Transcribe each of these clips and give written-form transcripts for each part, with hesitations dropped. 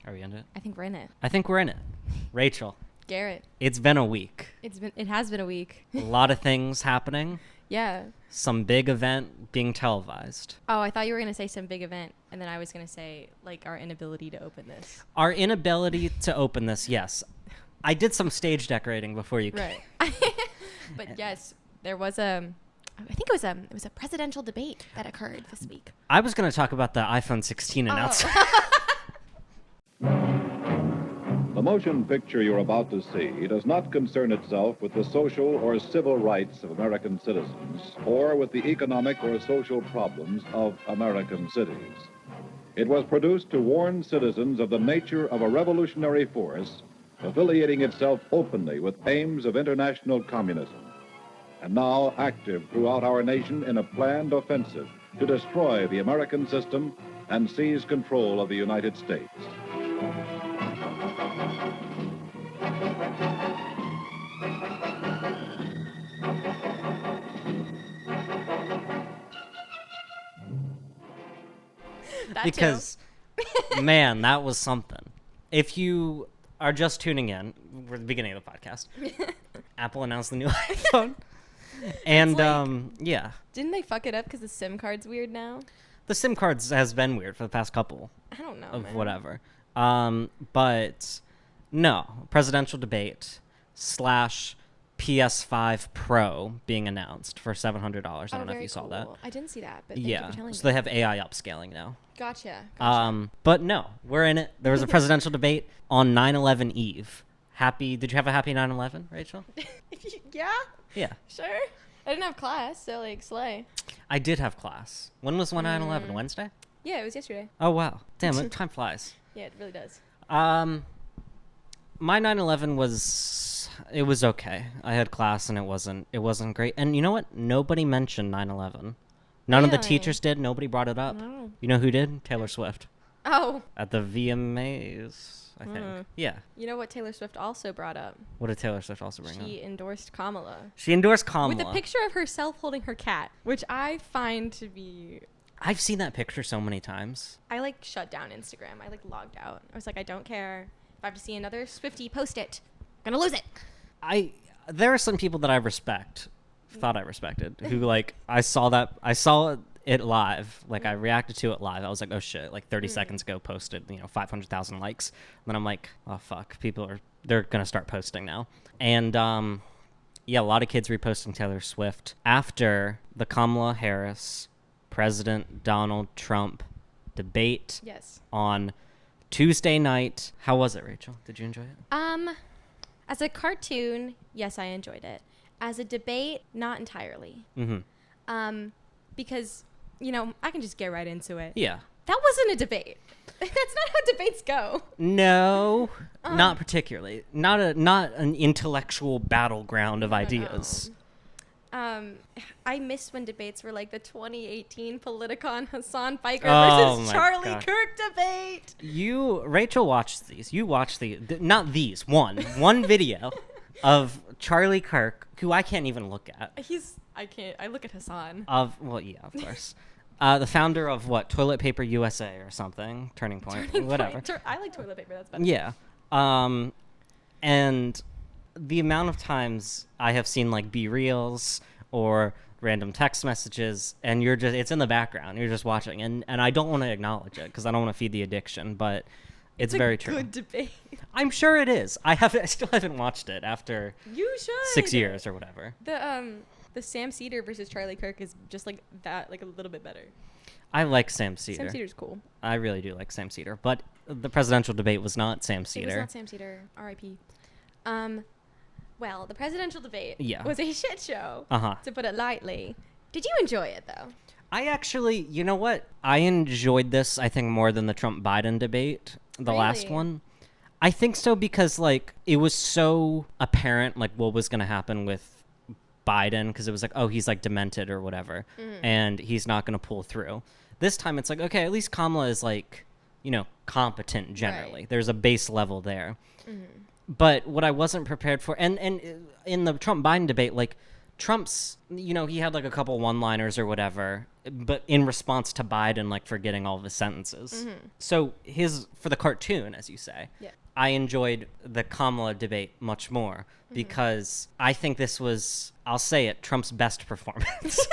Are we in it? I think we're in it. I think we're in it. Rachel. Garrett. It's been a week. It has been a week. A lot of things happening. Yeah. Some big event being televised. Oh, I thought you were going to say some big event, and then I was going to say, like, our inability to open this. Our inability to open this, yes. I did some stage decorating before you came. Right. But yes, there was I think it was a presidential debate that occurred this week. I was going to talk about the iPhone 16 announcement. The motion picture you're about to see does not concern itself with the social or civil rights of American citizens or with the economic or social problems of American cities. It was produced to warn citizens of the nature of a revolutionary force affiliating itself openly with aims of international communism, and now active throughout our nation in a planned offensive to destroy the American system and seize control of the United States. Because, man, that was something. If you are just tuning in, we're at the beginning of the podcast. Apple announced the new iPhone. And, yeah. Didn't they fuck it up because the SIM card's weird now? The SIM cards has been weird for the past couple. I don't know, of man. whatever. But, no. Presidential debate / PS5 Pro being announced for $700. I don't know if you saw that. I didn't see that, but thank you for telling me. So they have AI upscaling now. Gotcha. But no, we're in it. There was a presidential debate on 9/11 Eve. Did you have a happy 9/11, Rachel? Yeah? Yeah. Sure. I didn't have class, so, like, slay. I did have class. When was 9/11? Wednesday? Yeah, it was yesterday. Oh, wow. Damn, time flies. Yeah, it really does. My 9/11 was okay. I had class and it wasn't great. And you know what? Nobody mentioned 9/11. None of the teachers did. Nobody brought it up. No. You know who did? Taylor Swift. Oh. At the VMAs, I think. Yeah. You know what Taylor Swift also brought up? What did Taylor Swift also bring up? She endorsed Kamala. She endorsed Kamala. With a picture of herself holding her cat, which I find to be... I've seen that picture so many times. I, like, shut down Instagram. I, like, logged out. I was like, I don't care. If I have to see another Swiftie post it, I'm gonna lose it. There are some people that I thought I respected, who, like, I saw it live, like, I reacted to it live. I was like, oh shit, like 30 seconds ago posted, 500,000 likes. And then I'm like, oh fuck, they're gonna start posting now. And yeah, a lot of kids reposting Taylor Swift after the Kamala Harris President Donald Trump debate. Yes. On Tuesday night. How was it, Rachel? Did you enjoy it? As a cartoon, yes, I enjoyed it. As a debate, not entirely. Mm-hmm. Because, I can just get right into it. Yeah. That wasn't a debate. That's not how debates go. No, not particularly. Not an intellectual battleground of ideas. I miss when debates were like the 2018 Politicon Hassan Piker versus Charlie Kirk debate. Rachel watched these. You watched not these. One video of Charlie Kirk, who I can't even look at. I look at Hassan. Of course. The founder of Toilet Paper USA or something. Turning Point. Whatever. I like toilet paper. That's better. Yeah. And the amount of times I have seen like B-reels or random text messages, and it's in the background. You're just watching, and I don't want to acknowledge it because I don't want to feed the addiction, but it's very true. Good debate. I'm sure it is. I still haven't watched it after you should 6 years or whatever. The Sam Cedar versus Charlie Kirk is just like that, like a little bit better. I like Sam Cedar. Sam Cedar's cool. I really do like Sam Cedar, but the presidential debate was not Sam Cedar. It was not Sam Cedar. R.I.P. Well, the presidential debate was a shit show, to put it lightly. Did you enjoy it, though? I actually, you know what? I enjoyed this, I think, more than the Trump-Biden debate, the last one. I think so because, like, it was so apparent, like, what was going to happen with Biden, because it was like, oh, he's, like, demented or whatever, and he's not going to pull through. This time, it's like, okay, at least Kamala is, like, competent generally. Right. There's a base level there. Mm-hmm. But what I wasn't prepared for, and in the Trump-Biden debate, like, Trump's, he had like a couple one-liners or whatever, but in response to Biden, like forgetting all of his sentences. So for the cartoon, as you say, I enjoyed the Kamala debate much more because I think this was, I'll say it, Trump's best performance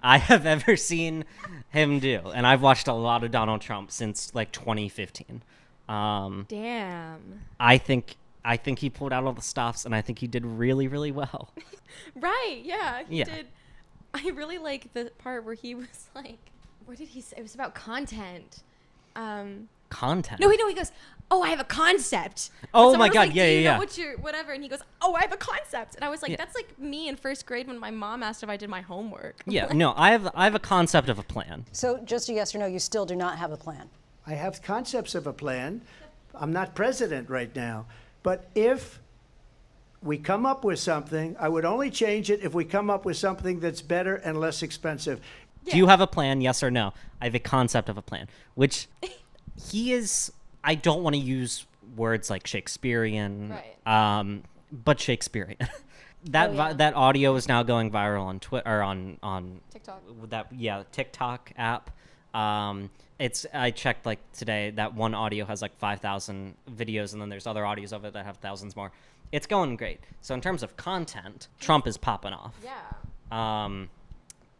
I have ever seen him do. And I've watched a lot of Donald Trump since like 2015. Damn. I think he pulled out all the stops, and I think he did really, really well. Right, yeah, he did. I really like the part where he was like, what did he say? It was about content. Content? No, he goes, oh, I have a concept. Oh my God, like, yeah, Do you yeah. know what's your whatever? And he goes, oh, I have a concept. And I was like, that's like me in first grade when my mom asked if I did my homework. Yeah, no, I have a concept of a plan. So just a yes or no, you still do not have a plan? I have concepts of a plan. I'm not president right now. But if we come up with something, I would only change it if we come up with something that's better and less expensive. Yeah. Do you have a plan, yes or no? I have a concept of a plan, which he is, I don't want to use words like Shakespearean, right. But Shakespearean. That audio is now going viral on Twitter, or on TikTok. TikTok app. I checked like today that one audio has like 5,000 videos, and then there's other audios of it that have thousands more. It's going great. So in terms of content, Trump is popping off. Yeah.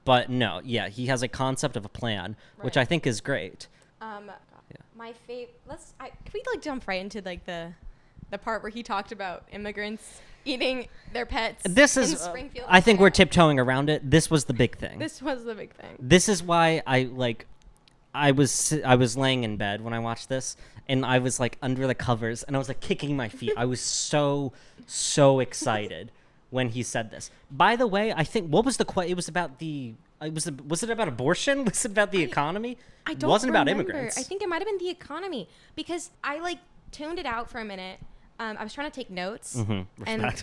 But no, he has a concept of a plan, which I think is great. My favorite. Can we like jump right into like the part where he talked about immigrants eating their pets? This is. Springfield, I think we're tiptoeing around it. This was the big thing. This was the big thing. This is why I was laying in bed when I watched this, and I was like under the covers, and I was like kicking my feet. I was so excited when he said this. By the way, I think what was it was about was it about abortion? Was it about the economy? I don't It wasn't remember. about immigrants. I think it might have been the economy because I like tuned it out for a minute. I was trying to take notes, and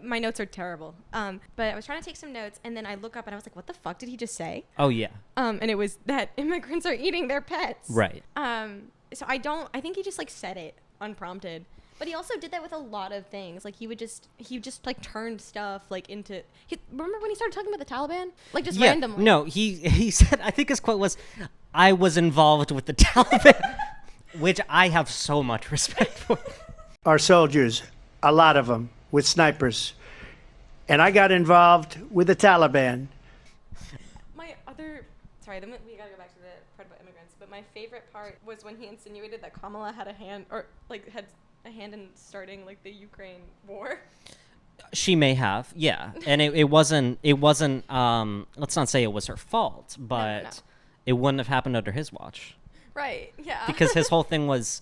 my notes are terrible. But I was trying to take some notes, and then I look up, and I was like, "What the fuck did he just say?" Oh yeah. And it was that immigrants are eating their pets. Right. So I think he just like said it unprompted. But he also did that with a lot of things. Like he just like turned stuff like into. Remember when he started talking about the Taliban? Like just randomly. No, he said. I think his quote was, "I was involved with the Taliban," which I have so much respect for. Our soldiers, a lot of them, with snipers. And I got involved with the Taliban. Sorry, then we gotta go back to the part about immigrants. But my favorite part was when he insinuated that Kamala had a hand, or like had a hand in starting like the Ukraine war. She may have, yeah, and it wasn't. Let's not say it was her fault, but No. it wouldn't have happened under his watch. Right. Yeah. Because his whole thing was,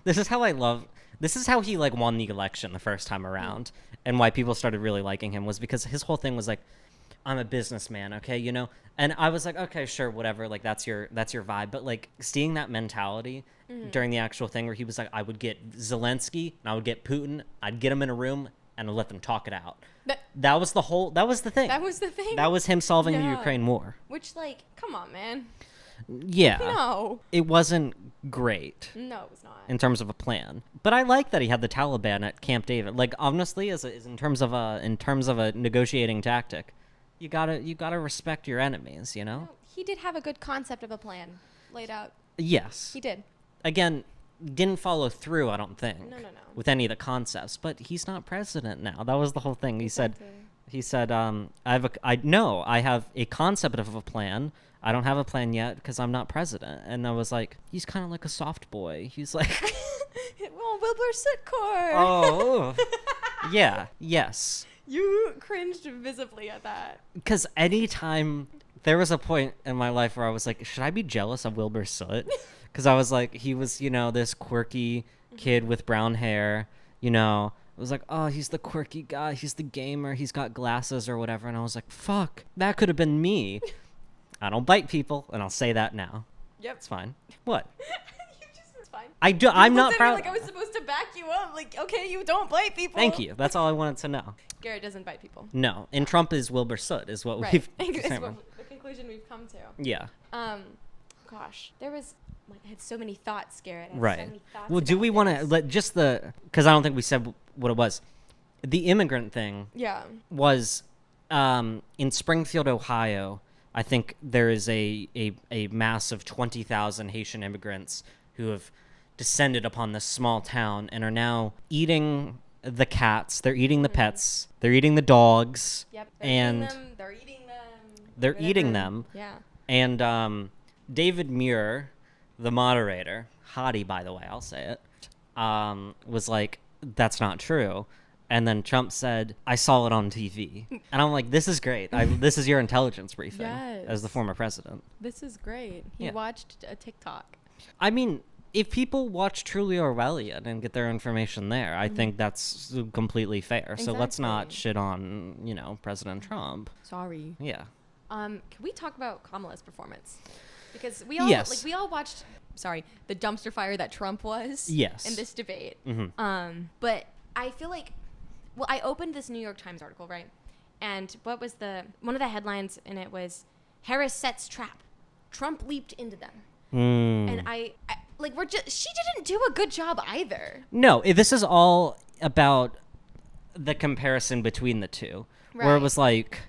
This is how he like won the election the first time around, and why people started really liking him was because his whole thing was like, I'm a businessman, okay, And I was like, okay, sure, whatever, like that's your vibe. But like seeing that mentality during the actual thing where he was like, I would get Zelensky and I would get Putin, I'd get them in a room and I'd let them talk it out. That was the thing. That was the thing. That was him solving the Ukraine war. Which, like, come on, man. Yeah. No. It wasn't great. No, it was not. In terms of a plan. But I like that he had the Taliban at Camp David. Like, honestly, as in terms of a negotiating tactic, you gotta respect your enemies, No, he did have a good concept of a plan laid out. Yes. He did. Again, didn't follow through, I don't think. No. With any of the concepts, but he's not president now. That was the whole thing. He said, I have a concept of a plan. I don't have a plan yet because I'm not president. And I was like, he's kind of like a soft boy. He's like, well, wilbur soot core. Oh, yeah, yes. You cringed visibly at that. Because anytime there was a point in my life where I was like, should I be jealous of Wilbur Soot? Because I was like, he was, this quirky kid with brown hair, It was like, oh, he's the quirky guy. He's the gamer. He's got glasses or whatever. And I was like, fuck, that could have been me. I don't bite people, and I'll say that now. Yep. It's fine. What? It's fine. I'm not proud. Like I was supposed to back you up. Like, okay, you don't bite people. Thank you. That's all I wanted to know. Garrett doesn't bite people. No. And Trump is Wilbur Soot is what we've... It's the conclusion we've come to. Yeah. Gosh, I had so many thoughts, Garrett. Right. Well, do we want to let just because I don't think we said what it was. the immigrant thing Yeah. was in Springfield, Ohio. I think there is a mass of 20,000 Haitian immigrants who have descended upon this small town and are now eating the cats. They're eating the pets. They're eating the dogs. Yep. And They're eating them. they're eating them. Yeah. And David Muir, the moderator, hottie by the way, I'll say it, was like, that's not true. And then Trump said, I saw it on TV. And I'm like, this is great. This is your intelligence briefing as the former president. This is great. He watched a TikTok. I mean, if people watch Truly Orwellian and get their information there, I think that's completely fair. So let's not shit on, President Trump. Sorry. Yeah. Can we talk about Kamala's performance? Because we all we all watched the dumpster fire that Trump was in this debate. But I feel like I opened this New York Times article, right? And what was one of the headlines in it was Harris sets trap. Trump leaped into them. And I she didn't do a good job either. No, this is all about the comparison between the two. Right. Where it was like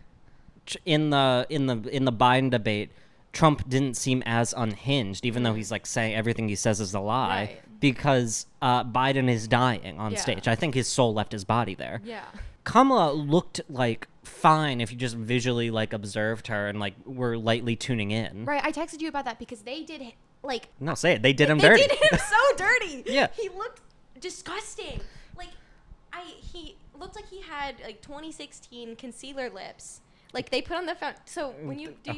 in the Biden debate, Trump didn't seem as unhinged, even though he's like saying everything he says is a lie, because Biden is dying on stage. I think his soul left his body there. Yeah. Kamala looked like fine if you just visually like observed her and like were lightly tuning in. Right. I texted you about that because they did No, say it. They did him dirty. They did him so dirty. Yeah. He looked disgusting. He looked like he had 2016 concealer lips. Like they put on the so when you do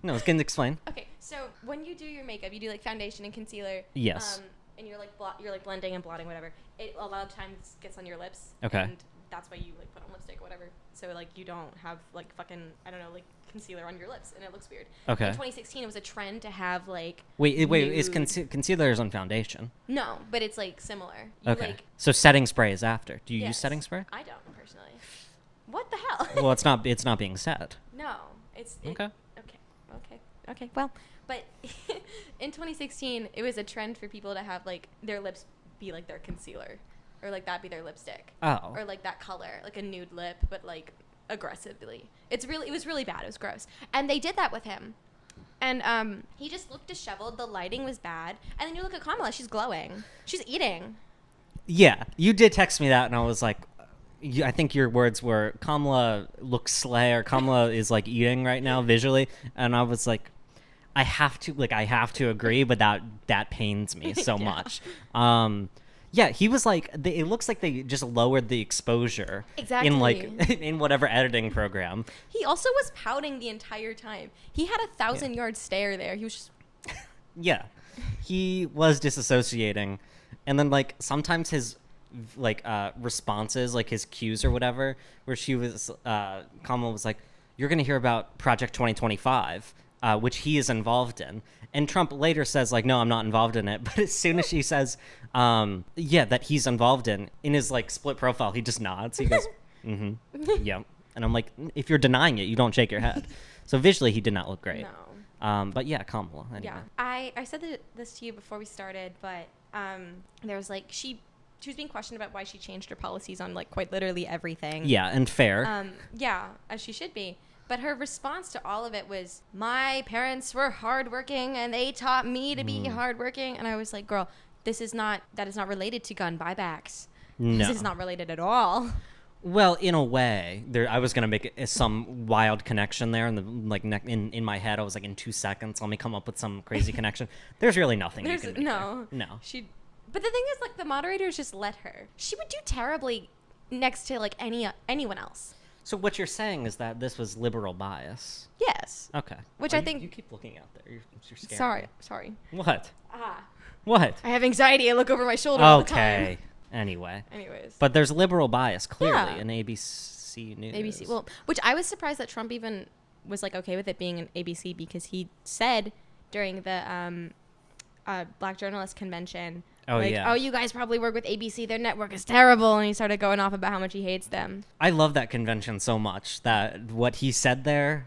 No, can you explain? Okay, so when you do your makeup, you do like foundation and concealer. Yes. And you're like blending and blotting, whatever. It a lot of times gets on your lips. Okay. And that's why you like put on lipstick or whatever. So like you don't have like fucking concealer on your lips and it looks weird. Okay. In 2016, it was a trend to have like. Wait, is concealer is on foundation? No, but it's like similar. Okay. So setting spray is after. Do you use setting spray? I don't personally. What the hell? Well, it's not being said. No, it's okay. Okay. Well, but in 2016, it was a trend for people to have like their lips be like their concealer, or like that be their lipstick. Oh. Or like that color, like a nude lip, but like aggressively. It was really bad. It was gross. And they did that with him. And he just looked disheveled. The lighting was bad. And then you look at Kamala. She's glowing. She's eating. Yeah, you did text me that, and I was like, I think your words were, Kamala looks slay, or Kamala is like eating right now visually. And I was like, I have to agree, but that pains me so much. Yeah, he was like, it looks like they just lowered the exposure in whatever editing program. He also was pouting the entire time. He had 1,000-yard stare there. He was just. Yeah, he was disassociating, and then like sometimes his responses, like his cues or whatever, where Kamala was like, "You're gonna hear about Project 2025." Which he is involved in. And Trump later says, like, no, I'm not involved in it. But as soon as she says, that he's involved in his, like, split profile, he just nods. He goes, yeah. And I'm like, if you're denying it, you don't shake your head. So visually, he did not look great. No. But yeah, Kamala. Anyway. Yeah. I said this to you before we started, but there was, like, she was being questioned about why she changed her policies on, like, quite literally everything. Yeah, and fair. Yeah, as she should be. But her response to all of it was, my parents were hardworking and they taught me to be hardworking. And I was like, girl, that is not related to gun buybacks. No. This is not related at all. Well, in a way, I was gonna make some wild connection there, and in my head, I was like, in 2 seconds, let me come up with some crazy connection. There's really nothing you can do. No. No. But the thing is, like, the moderators just let her. She would do terribly next to like anyone else. So what you're saying is that this was liberal bias. Yes. Okay. Which I think you keep looking out there. You're scared. Sorry. What? What? I have anxiety. I look over my shoulder all the time. Okay. Anyways. But there's liberal bias clearly in ABC News. ABC. Well, which I was surprised that Trump even was like okay with it being an ABC, because he said during the Black Journalist Convention, oh, you guys probably work with ABC, their network is terrible, and he started going off about how much he hates them. I love that convention so much, that what he said there,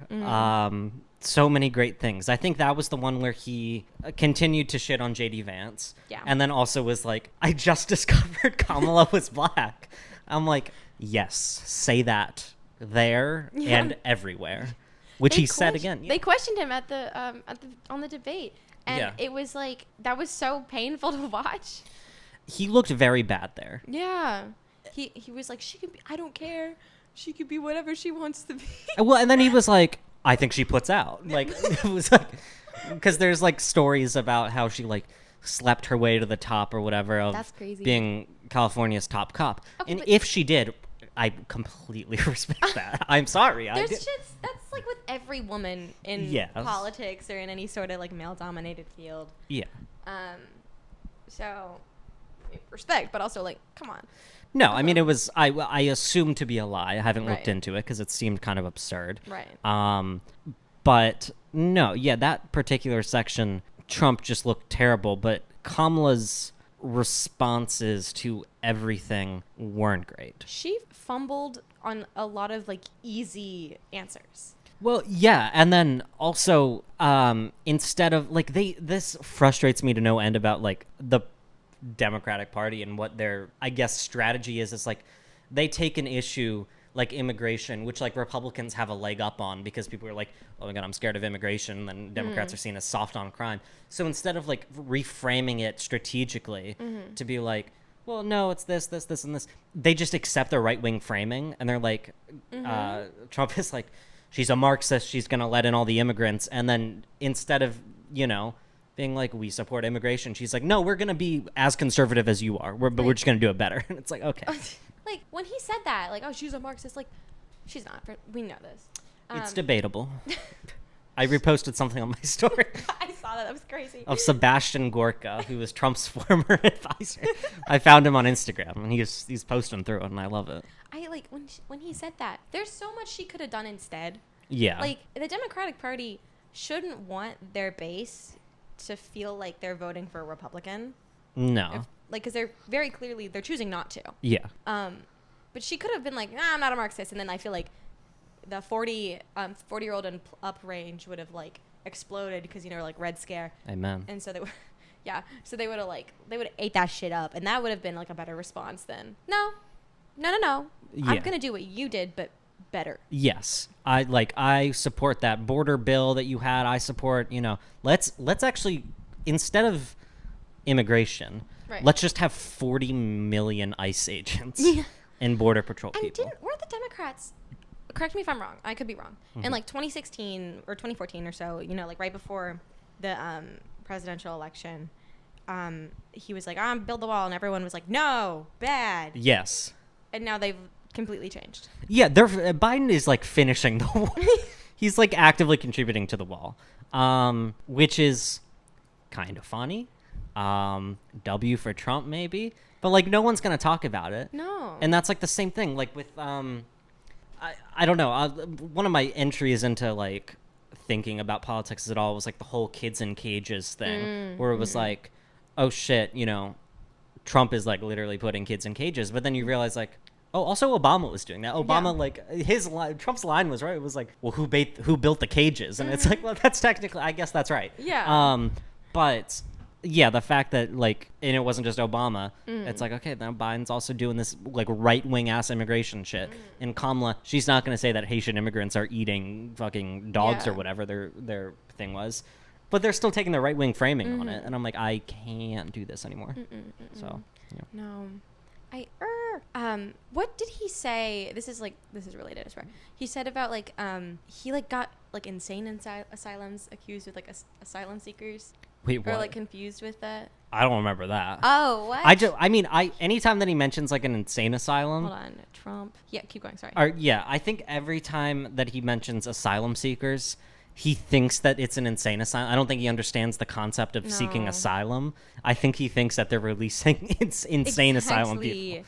so many great things. I think that was the one where he continued to shit on JD Vance. Yeah. And then also was like, I just discovered Kamala was black. I'm like, yes, say that there and everywhere. Which he said again. They questioned him on the debate. And Yeah. it was like, that was so painful to watch. He looked very bad there. Yeah. He was like, she could be, I don't care. She could be whatever she wants to be. Well, and then he was like, I think she puts out. Like, it was like, because there's like stories about how she like slept her way to the top or whatever of That's crazy. being California's top cop. Okay, And but- if she did, I completely respect that. I'm sorry. There's shits, that's like with every woman in Yes. politics or in any sort of like male-dominated field. Yeah. So, respect, but also like, come on. No, I mean, it was, I assumed to be a lie. I haven't looked Right. into it because it seemed kind of absurd. Right. But no, yeah, that particular section, Trump just looked terrible, but Kamala's responses to everything weren't great. She fumbled on a lot of like easy answers. Well, yeah, and then also, instead of, like, this frustrates me to no end about, like, the Democratic Party and what their, I guess, strategy is. It's like, they take an issue like immigration, which, like, Republicans have a leg up on because people are like, oh my God, I'm scared of immigration, and Democrats are seen as soft on crime. So instead of, like, reframing it strategically to be like, well, no, it's this, and this, they just accept the right-wing framing, and they're like, Trump is like, she's a Marxist, she's going to let in all the immigrants. And then instead of, being like, we support immigration, she's like, no, we're going to be as conservative as you are, but we're just going to do it better. And it's like, okay. Like, when he said that, like, oh, she's a Marxist, like, she's not. We know this. It's debatable. I reposted something on my story I saw that. That was crazy. of Sebastian Gorka, who was Trump's former advisor. I found him on Instagram, and he's posting through it, and I love it. I, like, when he said that, there's so much she could have done instead. Yeah. Like, the Democratic Party shouldn't want their base to feel like they're voting for a Republican. No. Like, because they're very clearly, they're choosing not to. Yeah. But she could have been like, nah, I'm not a Marxist. And then I feel like the 40-year-old and up range would have, like, exploded because, like, Red Scare. Amen. And so they would, yeah. So they would have, like, ate that shit up. And that would have been, like, a better response than, no. Yeah. I'm going to do what you did, but better. Yes. I support that border bill that you had. I support, let's actually, instead of immigration, Right. let's just have 40 million ICE agents and border patrol And people. weren't the Democrats, correct me if I'm wrong, I could be wrong, in like 2016 or 2014 or so, like right before the presidential election, he was like, build the wall, and everyone was like, no, bad. Yes. And now they've completely changed. Yeah, Biden is like finishing the wall. He's like actively contributing to the wall, which is kind of funny. W for Trump, maybe, but like no one's gonna talk about it. No. And that's like the same thing, like with I don't know. One of my entries into like thinking about politics at all was like the whole kids in cages thing, where it was like, oh shit, Trump is like literally putting kids in cages, but then you realize like, oh, also Obama was doing that. Obama, like Trump's line was right. It was like, well, who built the cages? And it's like, well, that's technically, I guess that's right. Yeah. But yeah, the fact that like, and it wasn't just Obama. It's like, okay, now Biden's also doing this like right-wing ass immigration shit. And Kamala, she's not going to say that Haitian immigrants are eating fucking dogs or whatever their thing was, but they're still taking the right-wing framing on it. And I'm like, I can't do this anymore. So, yeah. No. What did he say? This is related, I swear. He said about like he like got like insane asylums accused with like asylum seekers. Wait, what? Or like confused with that. I don't remember that. Oh, what? Anytime that he mentions like an insane asylum. Hold on, Trump. Yeah, keep going. Sorry. I think every time that he mentions asylum seekers, he thinks that it's an insane asylum. I don't think he understands the concept of seeking No. asylum. I think he thinks that they're releasing insane asylum people.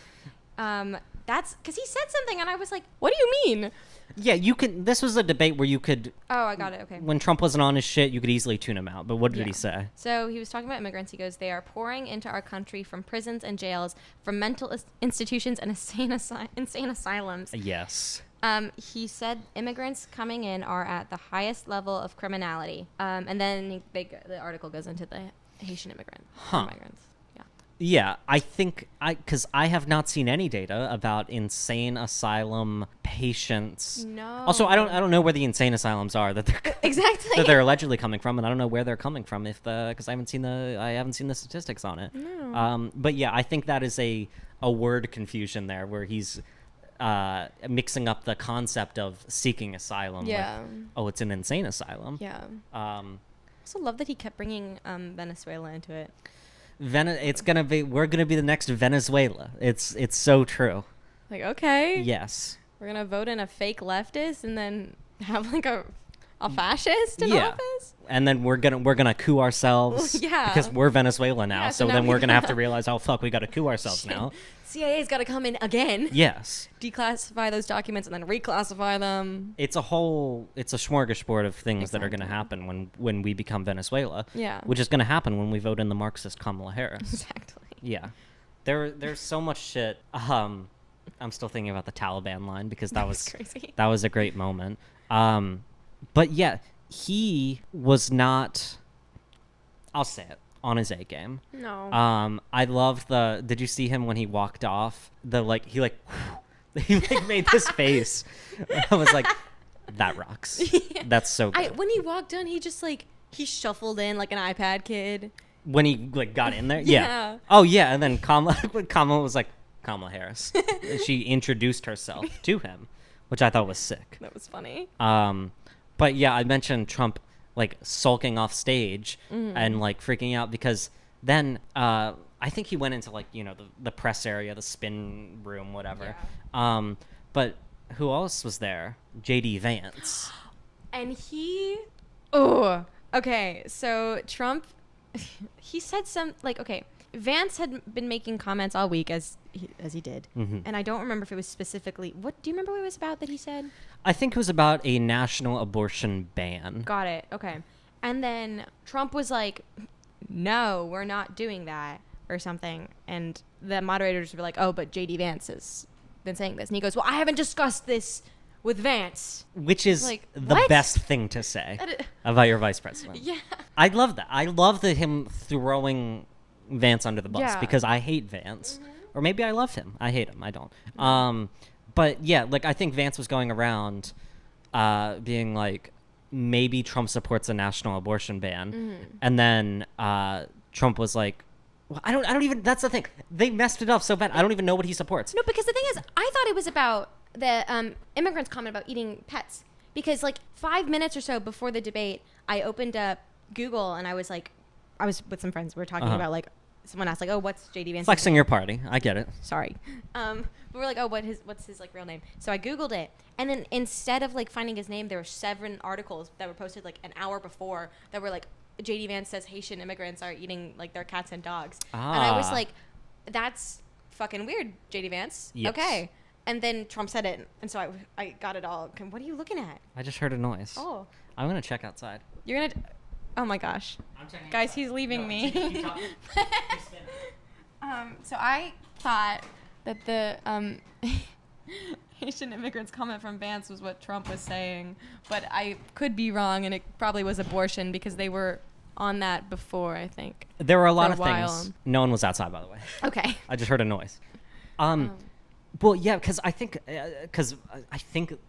That's because he said something, and I was like, "What do you mean?" Yeah, you can. This was a debate where you could. Oh, I got it. Okay. When Trump wasn't on his shit, you could easily tune him out. But what did he say? So he was talking about immigrants. He goes, "They are pouring into our country from prisons and jails, from mental institutions and insane asylums." Yes. He said immigrants coming in are at the highest level of criminality. And then the article goes into the Haitian immigrants. Yeah. Yeah, I think because I have not seen any data about insane asylum patients. No. Also, I don't know where the insane asylums are that they're Exactly. that they're allegedly coming from, and I don't know where they're coming from because I haven't seen the statistics on it. No. But yeah, I think that is a word confusion there where he's mixing up the concept of seeking asylum. Yeah. With, oh, it's an insane asylum. Yeah. I also love that he kept bringing Venezuela into it. We're gonna be the next Venezuela. It's so true. Like, okay. Yes. We're gonna vote in a fake leftist and then have like a fascist in office. And then we're gonna coup ourselves. Yeah. Because we're Venezuela now. Yeah, so now then we we're gonna have to gotta- realize, oh fuck, we gotta coup ourselves now. CIA's got to come in again. Yes. Declassify those documents and then reclassify them. It's a smorgasbord of things that are gonna happen when we become Venezuela. Yeah. Which is gonna happen when we vote in the Marxist Kamala Harris. Exactly. Yeah. There's so much shit. I'm still thinking about the Taliban line because that was crazy. That was a great moment. But yeah, he was not, I'll say it, on his A game. No. I loved did you see him when he walked off? He made this face. I was like, that rocks. Yeah. That's so good. When he walked in, he just he shuffled in like an iPad kid. When he got in there? Yeah. Oh yeah, and then Kamala was like, Kamala Harris. She introduced herself to him, which I thought was sick. That was funny. But yeah, I mentioned Trump sulking off stage and freaking out because then I think he went into the press area, the spin room, whatever. Yeah. But who else was there? JD Vance. And okay, so Trump, he said Vance had been making comments all week as he did, and I don't remember if it was specifically. What do you remember? What it was about that he said? I think it was about a national abortion ban. Got it. Okay, and then Trump was like, "No, we're not doing that," or something, and the moderators were like, "Oh, but JD Vance has been saying this," and he goes, "Well, I haven't discussed this with Vance," which is the what? best thing to say about your vice president. Yeah, I love that. I love him throwing Vance under the bus Yeah. because I hate Vance, or maybe I love him. I hate him. I don't. But yeah, I think Vance was going around, being like, maybe Trump supports a national abortion ban, and then Trump was like, well, I don't even. That's the thing. They messed it up so bad. I don't even know what he supports. no, because the thing is, I thought it was about the immigrants' comment about eating pets, because 5 minutes or so before the debate, I opened up Google and I was with some friends. We were talking about someone asked oh, what's JD Vance? Flexing your party. I get it. Sorry. But we're like, oh, what's his real name? So I Googled it, and then instead of finding his name, there were 7 articles that were posted an hour before that were JD Vance says Haitian immigrants are eating their cats and dogs. And I was like, that's fucking weird, JD Vance. Yes. Okay. And then Trump said it, and so I got it all. What are you looking at? I just heard a noise. Oh. I'm gonna check outside. You're gonna. Oh my gosh. I'm checking Guys, outside. he's leaving me. Keep talking. Keep spinning. So I thought that the Haitian immigrants comment from Vance was what Trump was saying, but I could be wrong, and it probably was abortion because they were on that before, I think. There were a lot For of a while. things. No one was outside, by the way. Okay. I just heard a noise. Well, yeah, because I think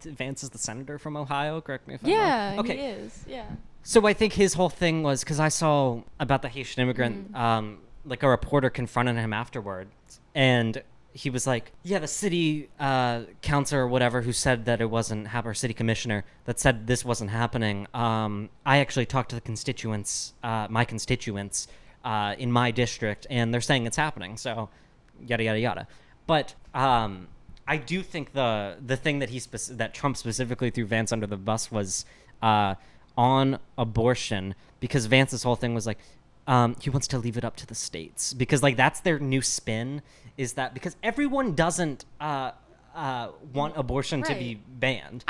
Vance is the senator from Ohio. Correct me if I'm wrong. Okay. he is. Yeah. So I think his whole thing was because I saw about the Haitian immigrant, a reporter confronted him afterwards, and he was like, "Yeah, the city councilor or whatever who said that it wasn't happening, or city commissioner that said this wasn't happening. I actually talked to the constituents, my constituents, in my district, and they're saying it's happening. So, yada yada yada." But I do think the thing that that Trump specifically threw Vance under the bus was on abortion, because Vance's whole thing was he wants to leave it up to the states, because that's their new spin, is that because everyone doesn't want abortion to be banned.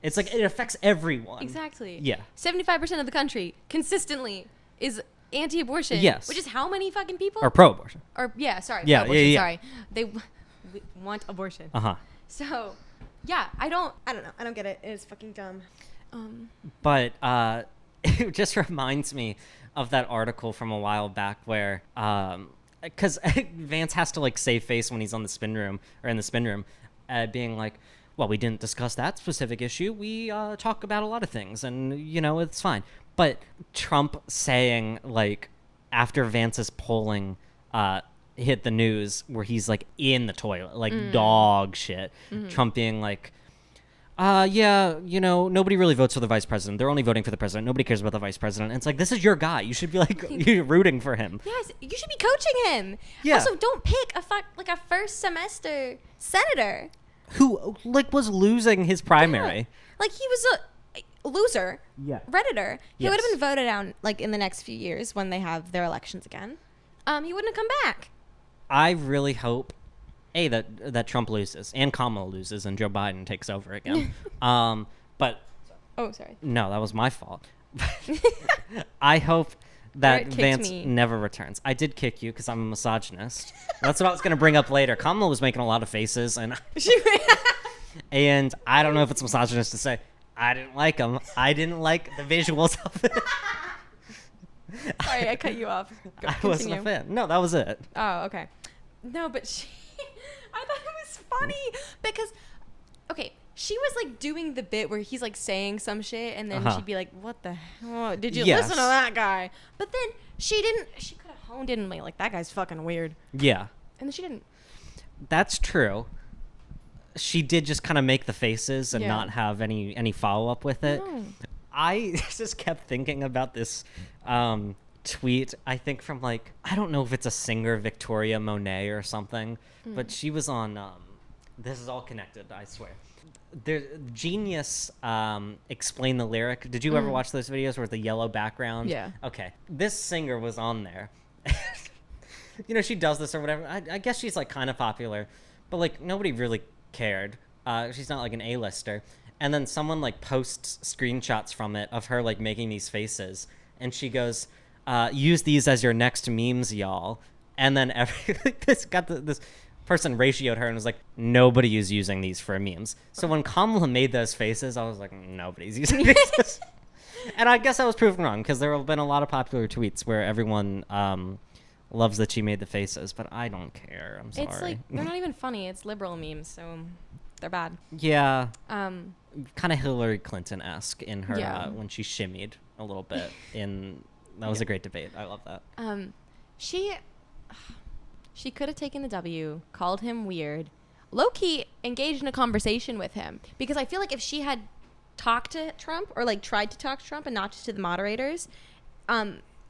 It's it affects everyone. Exactly. Yeah. 75% of the country consistently is anti-abortion. Yes. Which is how many fucking people? Or pro-abortion. Or yeah, sorry. Yeah, pro-abortion, yeah. Sorry, they want abortion. Uh-huh. So, Yeah, I don't know. I don't get it. It's fucking dumb. But it just reminds me of that article from a while back where, because Vance has to like save face when he's on the spin room or in the spin room, being like, well, we didn't discuss that specific issue. We talk about a lot of things, and it's fine. But Trump saying like after Vance's polling hit the news where he's like in the toilet, like dog shit. Trump being like, yeah, nobody really votes for the vice president. They're only voting for the president. Nobody cares about the vice president. And it's like, this is your guy. You should be like you're rooting for him. Yes, you should be coaching him. Yeah. Also, don't pick a first semester senator who like was losing his primary. Yeah. Like he was a loser. Yeah. Redditor. He Yes. would have been voted out like in the next few years when they have their elections again. He wouldn't have come back. I really hope that Trump loses and Kamala loses and Joe Biden takes over again. But Oh, sorry. no, that was my fault. I hope that Garrett kicked Vance me. never returns. I did kick you because I'm a misogynist. That's what I was going to bring up later. Kamala was making a lot of faces, and I don't know if it's misogynist to say I didn't like them. I didn't like the visuals of it. Sorry, I cut you off. I wasn't a fan. No, that was it. Oh, okay. No, but I thought it was funny because, okay, she was like doing the bit where he's like saying some shit and then she'd be like, what the hell? Did you Yes. listen to that guy? But then she could have honed in and like, that guy's fucking weird. Yeah, And then she didn't. that's true. She did just kind of make the faces and Yeah. not have any follow-up with it. No. I just kept thinking about this tweet, I think from like, I don't know if it's a singer, Victoria Monet or something, but she was on, this is all connected, I swear. Genius explain the lyric. Did you ever watch those videos with the yellow background? Yeah. Okay. This singer was on there. She does this or whatever. I guess she's like kind of popular, but like nobody really cared. She's not like an A-lister. And then someone like posts screenshots from it of her like making these faces, and she goes, use these as your next memes, y'all. And then this person ratioed her and was like, nobody is using these for memes. So when Kamala made those faces, I was like, nobody's using these. And I guess I was proven wrong because there have been a lot of popular tweets where everyone loves that she made the faces, but I don't care. I'm sorry. It's like, they're not even funny. It's liberal memes, so they're bad. Yeah. Kind of Hillary Clinton-esque in her Yeah. when she shimmied a little bit. That was a great debate. I love that. She could have taken the W, called him weird, low-key engaged in a conversation with him. Because I feel like if she had talked to Trump or like tried to talk to Trump and not just to the moderators,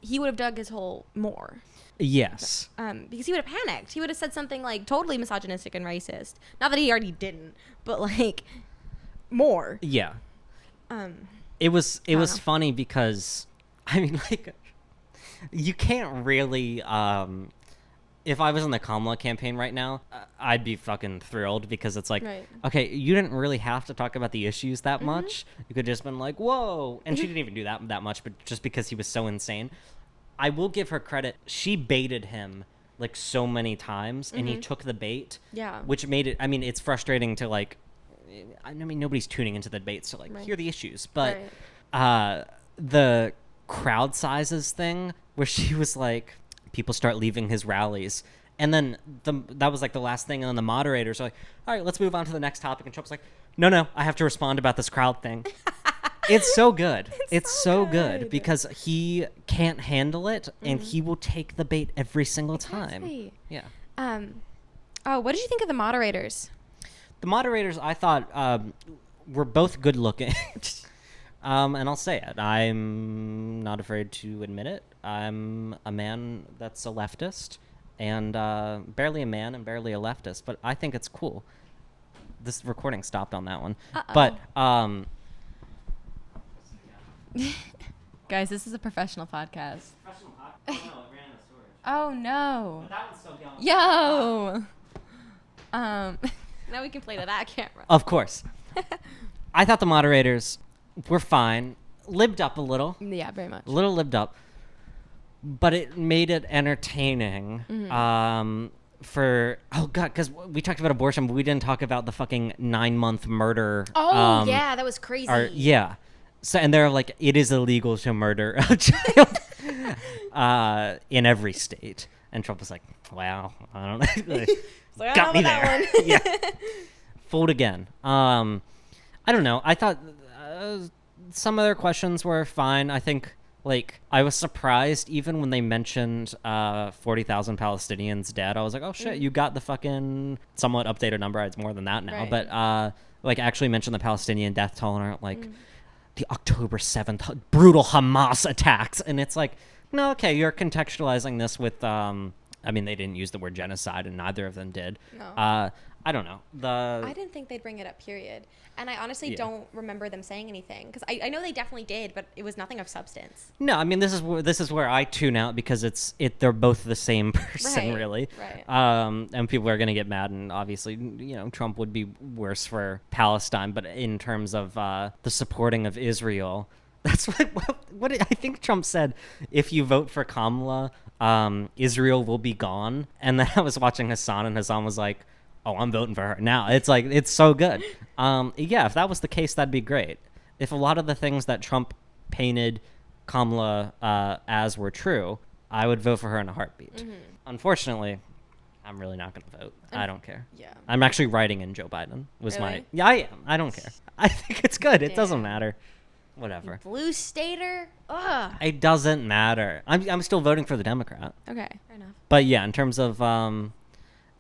he would have dug his hole more. Yes. Because he would have panicked. He would have said something like totally misogynistic and racist. Not that he already didn't, but like more. Yeah. It was funny because I mean, like, you can't really if I was in the Kamala campaign right now, I'd be fucking thrilled because it's like, Right. okay, you didn't really have to talk about the issues that much. You could just been like, whoa. And she didn't even do that much, but just because he was so insane. I will give her credit. She baited him like so many times and he took the bait. Yeah. Which made it, I mean, it's frustrating to like, I mean, nobody's tuning into the debates to like hear the issues, but the crowd sizes thing where she was like, people start leaving his rallies, and then that was like the last thing, and then the moderators are like, all right, let's move on to the next topic, and Trump's like, no, I have to respond about this crowd thing. It's so good. It's so good because he can't handle it, and he will take the bait every single time. Exactly. Yeah. What did you think of the moderators? The moderators, I thought, were both good looking. And I'll say it. I'm not afraid to admit it. I'm a man that's a leftist, and barely a man and barely a leftist, but I think it's cool. This recording stopped on that one. But Guys, this is a professional podcast. Oh no. That one's still going. Yo. Now we can play to that camera. Of course. I thought the moderators were fine. Libbed up a little. Yeah, very much. A little libbed up. But it made it entertaining because we talked about abortion, but we didn't talk about the fucking 9-month murder. Oh yeah, that was crazy. Yeah. So, and they're like, it is illegal to murder a child in every state. And Trump was like, wow, I don't know. Like, Got me that there. Yeah. Fooled again. I don't know. I thought some of their questions were fine. I think, like, I was surprised even when they mentioned 40,000 Palestinians dead. I was like, oh shit, you got the fucking somewhat updated number. It's more than that now. Right. But like, actually mentioned the Palestinian death toll and like the October 7th brutal Hamas attacks. And it's like, no, okay, you're contextualizing this with I mean, they didn't use the word genocide, and neither of them did. No. I don't know. I didn't think they'd bring it up, period. And I honestly don't remember them saying anything. Because I know they definitely did, but it was nothing of substance. No, I mean, this is where I tune out, because they're both the same person, Right, really. right. And people are going to get mad, and obviously, you know, Trump would be worse for Palestine. But in terms of the supporting of Israel, that's what I think Trump said. If you vote for Kamala, Israel will be gone. And then I was watching Hassan, and Hassan was like, oh, I'm voting for her now. It's like, it's so good. Yeah, if that was the case, that'd be great. If a lot of the things that Trump painted Kamala as were true, I would vote for her in a heartbeat. Mm-hmm. Unfortunately, I'm really not going to vote. I don't care. Yeah. I'm actually writing in Joe Biden. Really? Yeah, I am. I don't care. I think it's good. It Damn. doesn't matter. Whatever. Blue stater? Ugh. It doesn't matter. I'm still voting for the Democrat. Okay, fair enough. But yeah, in terms of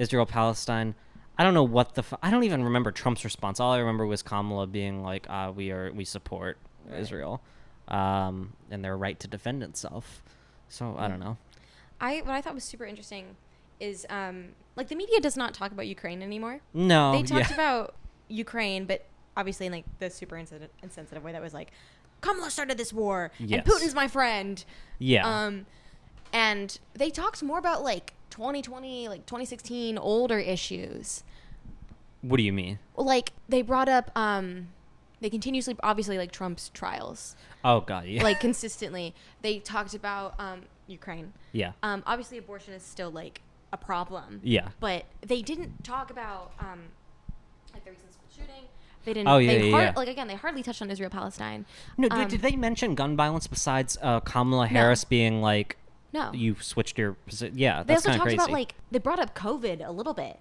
Israel Palestine, I don't know what I don't even remember Trump's response. All I remember was Kamala being like, we support Israel and their right to defend itself. So I don't know. What I thought was super interesting is like the media does not talk about Ukraine anymore. No. They talked about Ukraine, but obviously in like the super insensitive way that was like, Kamala started this war and Putin's my friend. Yeah. And they talked more about like 2020, like 2016 older issues. What do you mean? Like they brought up they continuously, obviously, like Trump's trials. Oh god, yeah. Like consistently. They talked about Ukraine. Yeah. Obviously abortion is still like a problem. Yeah. But they didn't talk about like the recent school shooting. They didn't. Oh yeah. Like again, they hardly touched on Israel Palestine. No, did they mention gun violence besides Kamala Harris being like, no, you switched your position? Yeah, they that's also kind of talked crazy. about like they brought up COVID a little bit,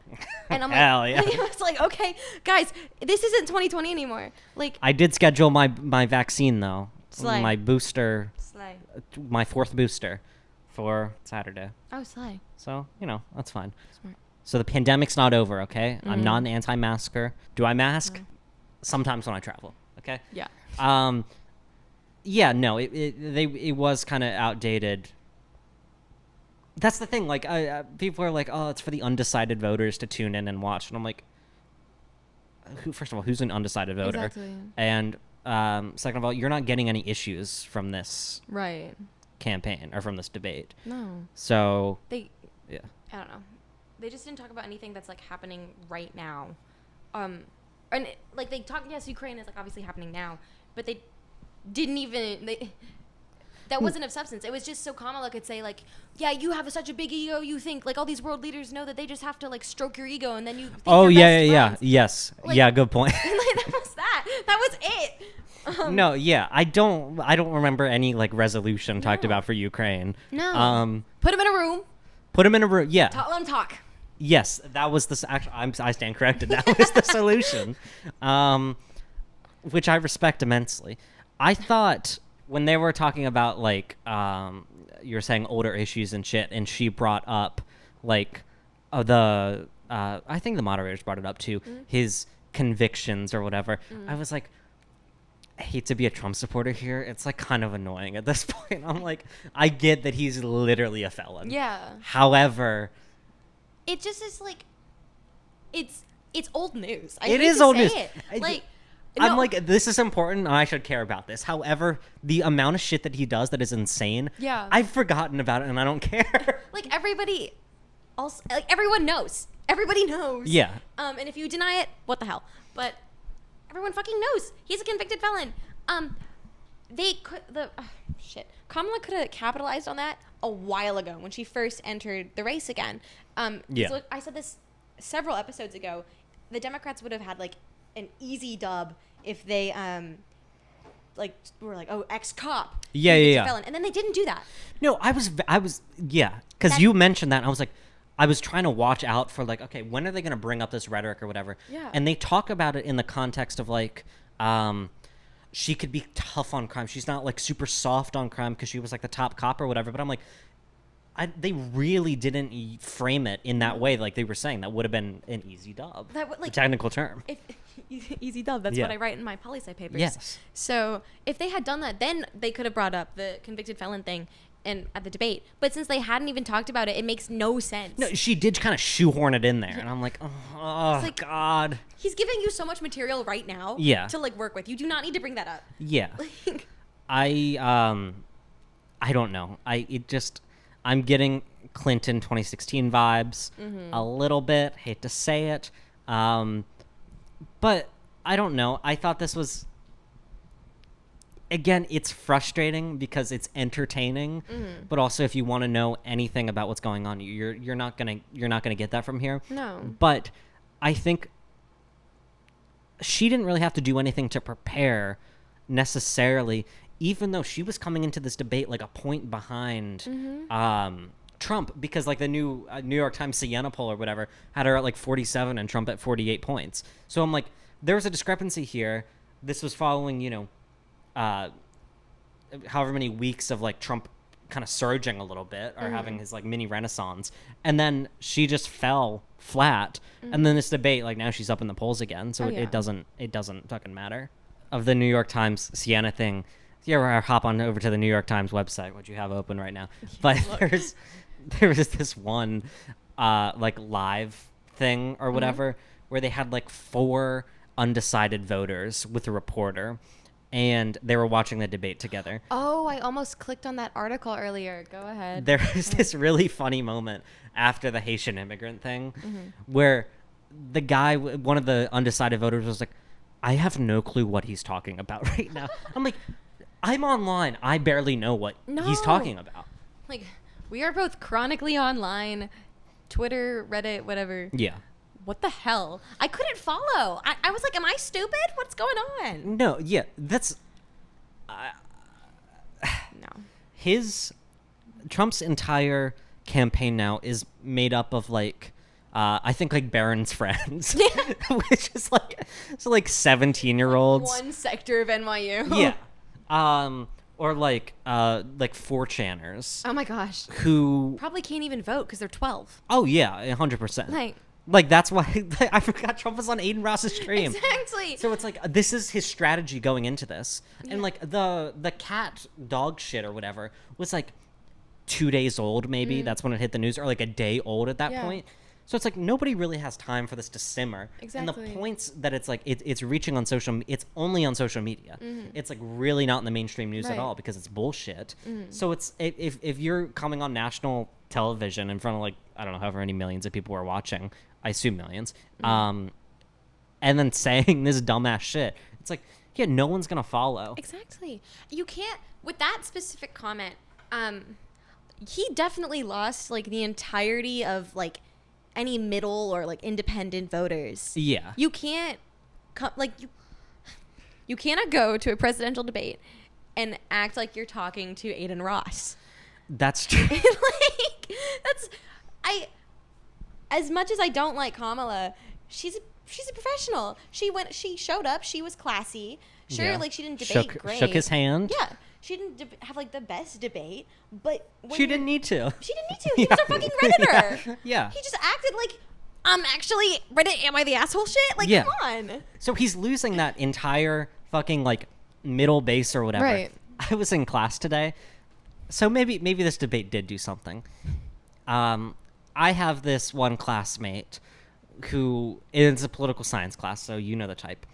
and I'm like, hell yeah. it's like, okay, guys, this isn't 2020 anymore. Like I did schedule my vaccine though, Slay. my booster, Slay. my 4th booster for Saturday. Oh, slay. So you know that's fine. Smart. So the pandemic's not over, okay? Mm-hmm. I'm not an anti-masker. Do I mask? Mm-hmm. Sometimes when I travel, okay? Yeah. Yeah, no, it was kind of outdated. That's the thing. Like, people are like, "Oh, it's for the undecided voters to tune in and watch," and I'm like, first of all, who's an undecided voter? Exactly. And second of all, you're not getting any issues from this Right. campaign or from this debate. No. So Yeah. I don't know. They just didn't talk about anything that's like happening right now. And like they talked, yes, Ukraine is like obviously happening now, but they didn't even that wasn't of substance. It was just so Kamala could say like, yeah, you have such a big ego. You think like all these world leaders know that they just have to like stroke your ego and then you. Think oh you're yeah, best friends. yes, Like, yeah, good point. like, that was that. That was it. No, yeah, I don't remember any like resolution talked about for Ukraine. No. Put him in a room. Put him in a room. Yeah. Let him talk. Yes, that was the actually. I stand corrected. That was the solution, which I respect immensely. I thought when they were talking about like you were saying older issues and shit, and she brought up like I think the moderators brought it up too, his convictions or whatever. I was like, I hate to be a Trump supporter here. It's like kind of annoying at this point. I'm like, I get that he's literally a felon. Yeah. However, it just is like, it's old news. It is old news. Like, I'm like, this is important and I should care about this. However, the amount of shit that he does that is insane. Yeah. I've forgotten about it and I don't care. Like everybody also, like everyone knows. Everybody knows. Yeah. And if you deny it, what the hell? But everyone fucking knows. He's a convicted felon. they could Kamala could have capitalized on that a while ago when she first entered the race again. So I said this several episodes ago. The Democrats would have had like an easy dub if they like were like, oh, ex-cop, felon, and then they didn't do that. No, I was because you mentioned that, and I was like, I was trying to watch out for like, okay, when are they going to bring up this rhetoric or whatever? Yeah. And they talk about it in the context of like, she could be tough on crime. She's not like super soft on crime because she was like the top cop or whatever. But I'm like, they really didn't frame it in that way. Like they were saying, that would have been an easy dub. The technical term. Easy dub. That's what I write in my poli-sci papers. Yes. So if they had done that, then they could have brought up the convicted felon thing at the debate. But since they hadn't even talked about it, it makes no sense. No, she did kind of shoehorn it in there, and I'm like, oh like, God. He's giving you so much material right now. To like work with. You do not need to bring that up. Yeah. I don't know. I'm getting Clinton 2016 vibes a little bit. Hate to say it. But I don't know. I thought this was, again, it's frustrating because it's entertaining, but also if you want to know anything about what's going on, you're not gonna get that from here. No. But I think she didn't really have to do anything to prepare necessarily, even though she was coming into this debate like a point behind Trump, because like the new New York Times Siena poll or whatever had her at like 47 and Trump at 48 points. So I'm like, there was a discrepancy here. This was following, however many weeks of like Trump kind of surging a little bit or having his like mini renaissance, and then she just fell flat. And then this debate, like now she's up in the polls again. So it doesn't fucking matter. Of the New York Times Siena thing, if you ever hop on over to the New York Times website, what you have open right now, but there was this one like live thing or whatever where they had like 4 undecided voters with a reporter, and they were watching the debate together. Oh, I almost clicked on that article earlier. Go ahead. There was this really funny moment after the Haitian immigrant thing where the guy, one of the undecided voters, was like, I have no clue what he's talking about right now. I'm like, I'm online. I barely know what he's talking about. Like, we are both chronically online, Twitter, Reddit, whatever. Yeah. What the hell? I couldn't follow. I was like, am I stupid? What's going on? No, yeah, that's... no. Trump's entire campaign now is made up of like, I think like Barron's friends, which is like, so like 17-year-olds. One sector of NYU. Yeah. Or like 4chaners. Oh my gosh. Who probably can't even vote because they're 12. Oh yeah, 100%. Like that's why I forgot Trump was on Aiden Ross's stream. Exactly. So it's like this is his strategy going into this, and like the cat dog shit or whatever was like 2 days old, maybe that's when it hit the news, or like a day old at that point. So it's like nobody really has time for this to simmer. Exactly. And the points that it's like it's reaching on it's only on social media. It's like really not in the mainstream news at all because it's bullshit. So it's if you're coming on national television in front of like, I don't know, however many millions of people are watching, I assume millions, and then saying this dumbass shit, it's like, yeah, no one's gonna follow. Exactly. You can't, with that specific comment, he definitely lost like the entirety of like any middle or like independent voters. Yeah. You can't you cannot go to a presidential debate and act like you're talking to Aiden Ross. That's true. As much as I don't like Kamala, she's a professional. She showed up, she was classy. Sure, like she didn't debate great. Shook his hand. Yeah. She didn't have like the best debate, but she didn't need to. She didn't need to. He was a fucking Redditor. Yeah. He just acted like, I'm actually Reddit, am I the asshole shit? Like, come on. So he's losing that entire fucking like middle base or whatever. Right. I was in class today. So maybe this debate did do something. I have this one classmate who is a political science class, so you know the type.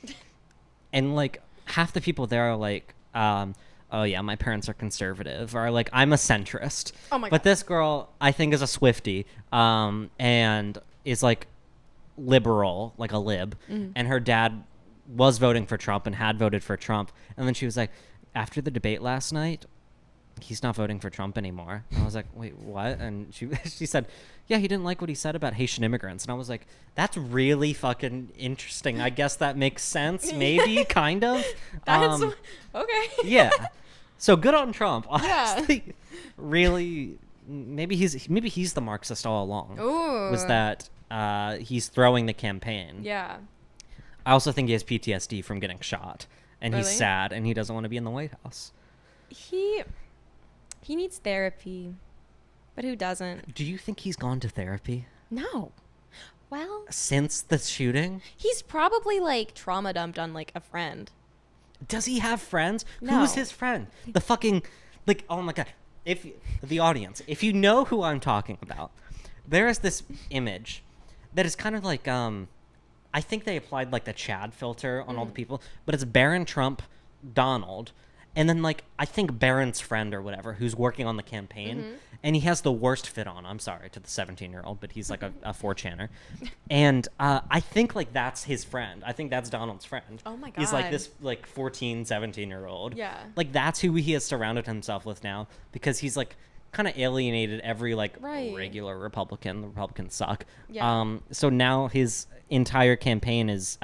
And like half the people there are like, oh yeah, my parents are conservative, or like I'm a centrist. Oh my God. But this girl, I think, is a Swiftie, and is like liberal, like a lib. And her dad was voting for Trump and had voted for Trump. And then she was like, after the debate last night, he's not voting for Trump anymore. And I was like, wait, what? And she said, yeah, he didn't like what he said about Haitian immigrants. And I was like, that's really fucking interesting. I guess that makes sense. Maybe, kind of. That's okay. Yeah. So good on Trump. Yeah. Honestly, really, maybe he's the Marxist all along. Ooh. Was that he's throwing the campaign. Yeah. I also think he has PTSD from getting shot. And Really? he's sad, and he doesn't want to be in the White House. He needs therapy, but who doesn't? Do you think he's gone to therapy No. Well, since the shooting? he's probably like trauma dumped on like a friend. Does he have friends? No. Who's his friend? The fucking, like, oh my God. If the audience, if you know who I'm talking about, there is this image that is kind of like, I think they applied like the Chad filter on all the people, but it's Barron, Trump, Donald, and then like I think Barron's friend or whatever who's working on the campaign, and he has the worst fit on. I'm sorry to the 17-year-old, but he's like a 4chaner, and I think like that's his friend. I think that's Donald's friend. Oh my He's like God. this like 14, 17-year-old. Yeah. Like that's who he has surrounded himself with now, because he's like kind of alienated every like Right. regular Republican. The Republicans suck. Yeah. So now his entire campaign is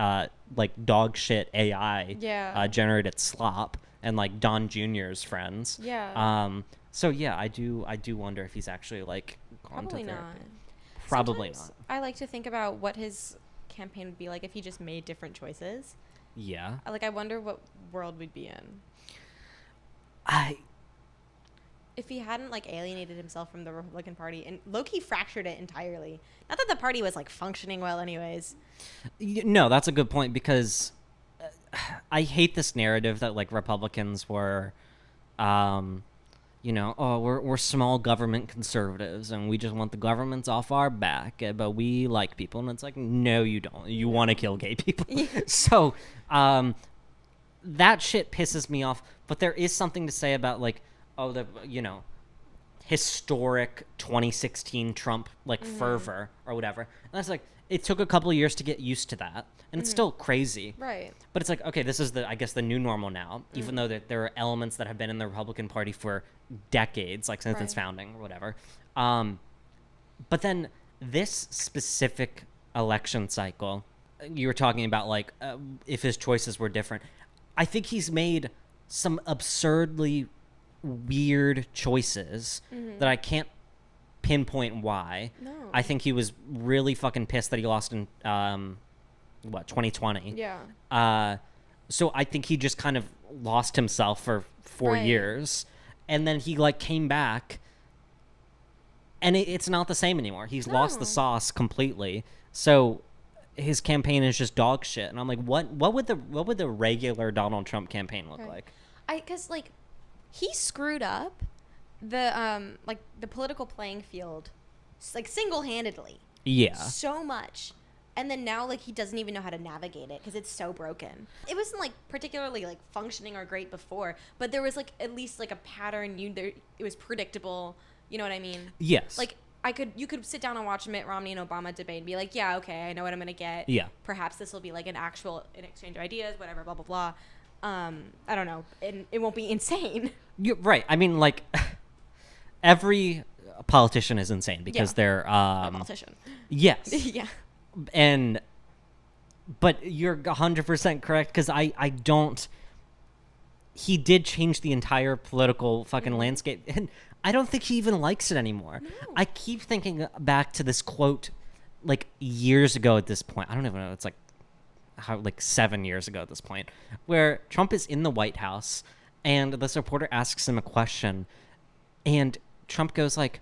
like dog shit AI Yeah. generated slop and like Don Jr.'s friends. Yeah. So yeah, I do wonder if he's actually like gone Probably to therapy. not. Probably Sometimes not. I like to think about what his campaign would be like if he just made different choices. Yeah. I wonder what world we'd be in if he hadn't like alienated himself from the Republican Party and low-key fractured it entirely. Not that the party was like functioning well anyways. No, that's a good point, because I hate this narrative that like Republicans were, we're small government conservatives and we just want the governments off our back, but we like people. And it's like, no, you don't. You want to kill gay people. So that shit pisses me off. But there is something to say about like, historic 2016 Trump like fervor or whatever. And that's like, it took a couple of years to get used to that, and it's still crazy. Right. But it's like, okay, this is I guess the new normal now, even though there are elements that have been in the Republican Party for decades, like since its Right. founding or whatever. But then this specific election cycle, you were talking about like if his choices were different. I think he's made some absurdly weird choices that I can't pinpoint why. No. I think he was really fucking pissed that he lost in 2020. Yeah. So I think he just kind of lost himself for 4 Right. years, and then he like came back, and it's not the same anymore. He's lost the No. sauce completely. So his campaign is just dog shit, and I'm like, what would the regular Donald Trump campaign look Right. like? Because like he screwed up the the political playing field like single-handedly Yeah. so much, and then now like he doesn't even know how to navigate it because it's so broken. It wasn't like particularly like functioning or great before, but there was like at least like a pattern. It was predictable. You know what I mean? Yes. Like you could sit down and watch Mitt Romney and Obama debate and be like, yeah, okay, I know what I'm gonna get. Yeah. Perhaps this will be like an exchange of ideas, whatever, blah blah blah. I don't know, and it won't be insane. You're right. I mean, like, every politician is insane because Yeah. they're A politician. yes, Yeah. but you're 100% correct, because I don't. He did change the entire political fucking landscape, and I don't think he even likes it anymore. No. I keep thinking back to this quote, like years ago at this point. I don't even know. It's like 7 years ago at this point, where Trump is in the White House and this reporter asks him a question, and Trump goes like,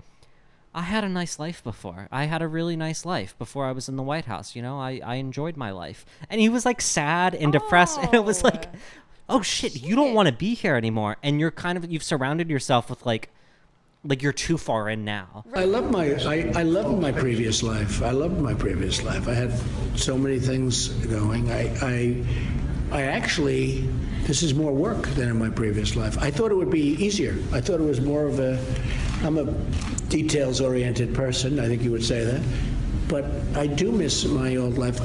I had a nice life before. I had a really nice life before I was in the White House. I enjoyed my life. And he was like sad and depressed, and it was like, oh shit, you don't want to be here anymore. And you've surrounded yourself with like you're too far in now. I loved my previous life. I loved my previous life. I had so many things going. I actually, this is more work than in my previous life. I thought it would be easier. I thought it was more of I'm a details-oriented person. I think you would say that. But I do miss my old life.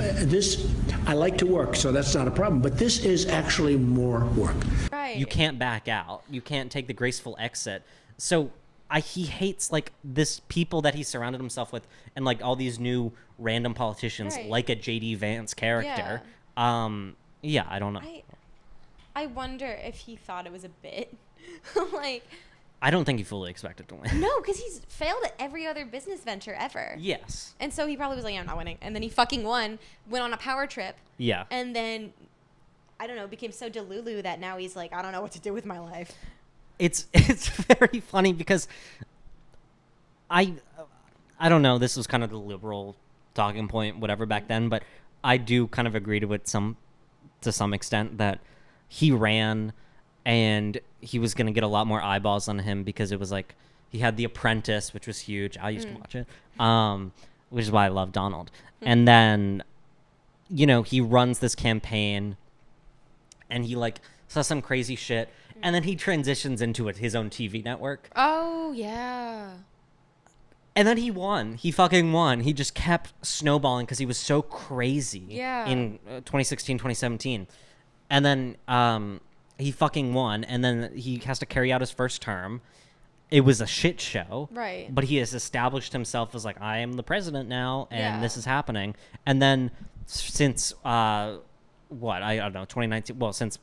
I like to work, so that's not a problem. But this is actually more work. Right. Right. You can't back out. You can't take the graceful exit. So he hates like this people that he surrounded himself with, and like all these new random politicians, Right. like a JD Vance character. Yeah, I don't know. I wonder if he thought it was a bit. Like, I don't think he fully expected to win. no, because he's failed at every other business venture ever. Yes. And so he probably was like, yeah, I'm not winning. And then he fucking won, went on a power trip. Yeah. And then, I don't know, became so delulu that now he's like, I don't know what to do with my life. It's very funny because I don't know, this was kind of the liberal talking point, whatever, back then, but I do kind of agree to it to some extent that he ran and he was going to get a lot more eyeballs on him because it was like he had The Apprentice, which was huge. I used to watch it, which is why I love Donald. And then, you know, he runs this campaign and he like says some crazy shit, and then he transitions into his own TV network. Oh, yeah. And then he won. He fucking won. He just kept snowballing because he was so crazy in 2016, 2017. And then he fucking won. And then he has to carry out his first term. It was a shit show. Right. But he has established himself as like, I am the president now, and this is happening. And then since, I don't know, 2019, well, since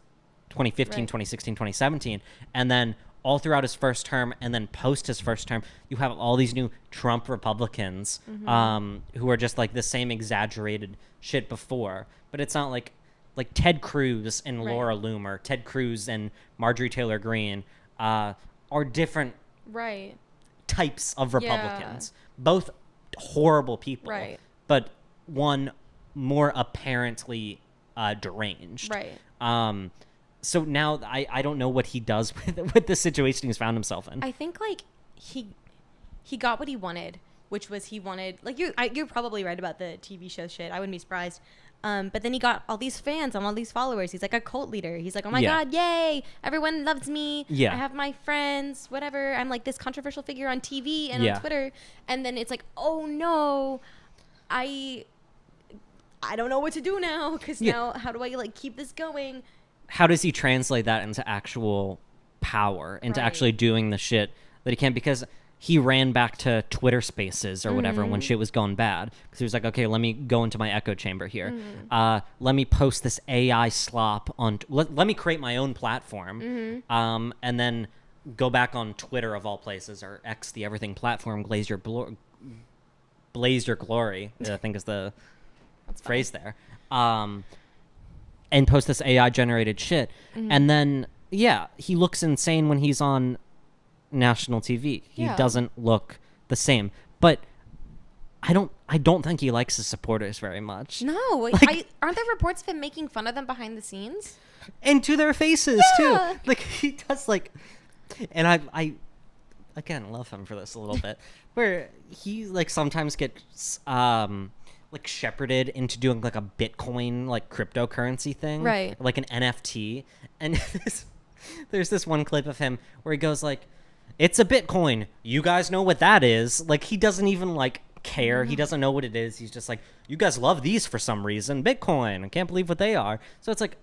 2015, 2016, 2017, and then all throughout his first term, and then post his first term, you have all these new Trump Republicans who are just like the same exaggerated shit before. But it's not like Ted Cruz and Laura Loomer, Ted Cruz and Marjorie Taylor Greene are different types of Republicans. Both horrible people, but one more apparently deranged. So now I don't know what he does with the situation he's found himself in. I think like he got what he wanted, which was he wanted, like, you're probably right about the TV show shit. I wouldn't be surprised. But then he got all these fans and all these followers. He's like a cult leader. He's like, oh my God, yay. Everyone loves me. I have my friends, whatever. I'm like this controversial figure on TV and on Twitter. And then it's like, oh no, I don't know what to do now. Because now how do I like keep this going? How does he translate that into actual power, into actually doing the shit that he can? Because he ran back to Twitter Spaces or whatever when shit was going bad. Because he was like, okay, let me go into my echo chamber here. Let me post this AI slop on... Let me create my own platform. And then go back on Twitter, of all places, or X, the everything platform, blaze your glory, I think is the phrase there. And post this AI-generated shit. And then, he looks insane when he's on national TV. He doesn't look the same. But I don't think he likes his supporters very much. No. Aren't there reports of him making fun of them behind the scenes? And to their faces, too. Like, he does, like... And I again, love him for this a little bit. Where he, like, sometimes gets... like shepherded into doing like a Bitcoin like cryptocurrency thing, like an NFT. And there's this one clip of him where he goes like, it's a Bitcoin, you guys know what that is. Like, he doesn't even like care. He doesn't know what it is. He's just like, you guys love these for some reason, Bitcoin, I can't believe what they are. So it's like,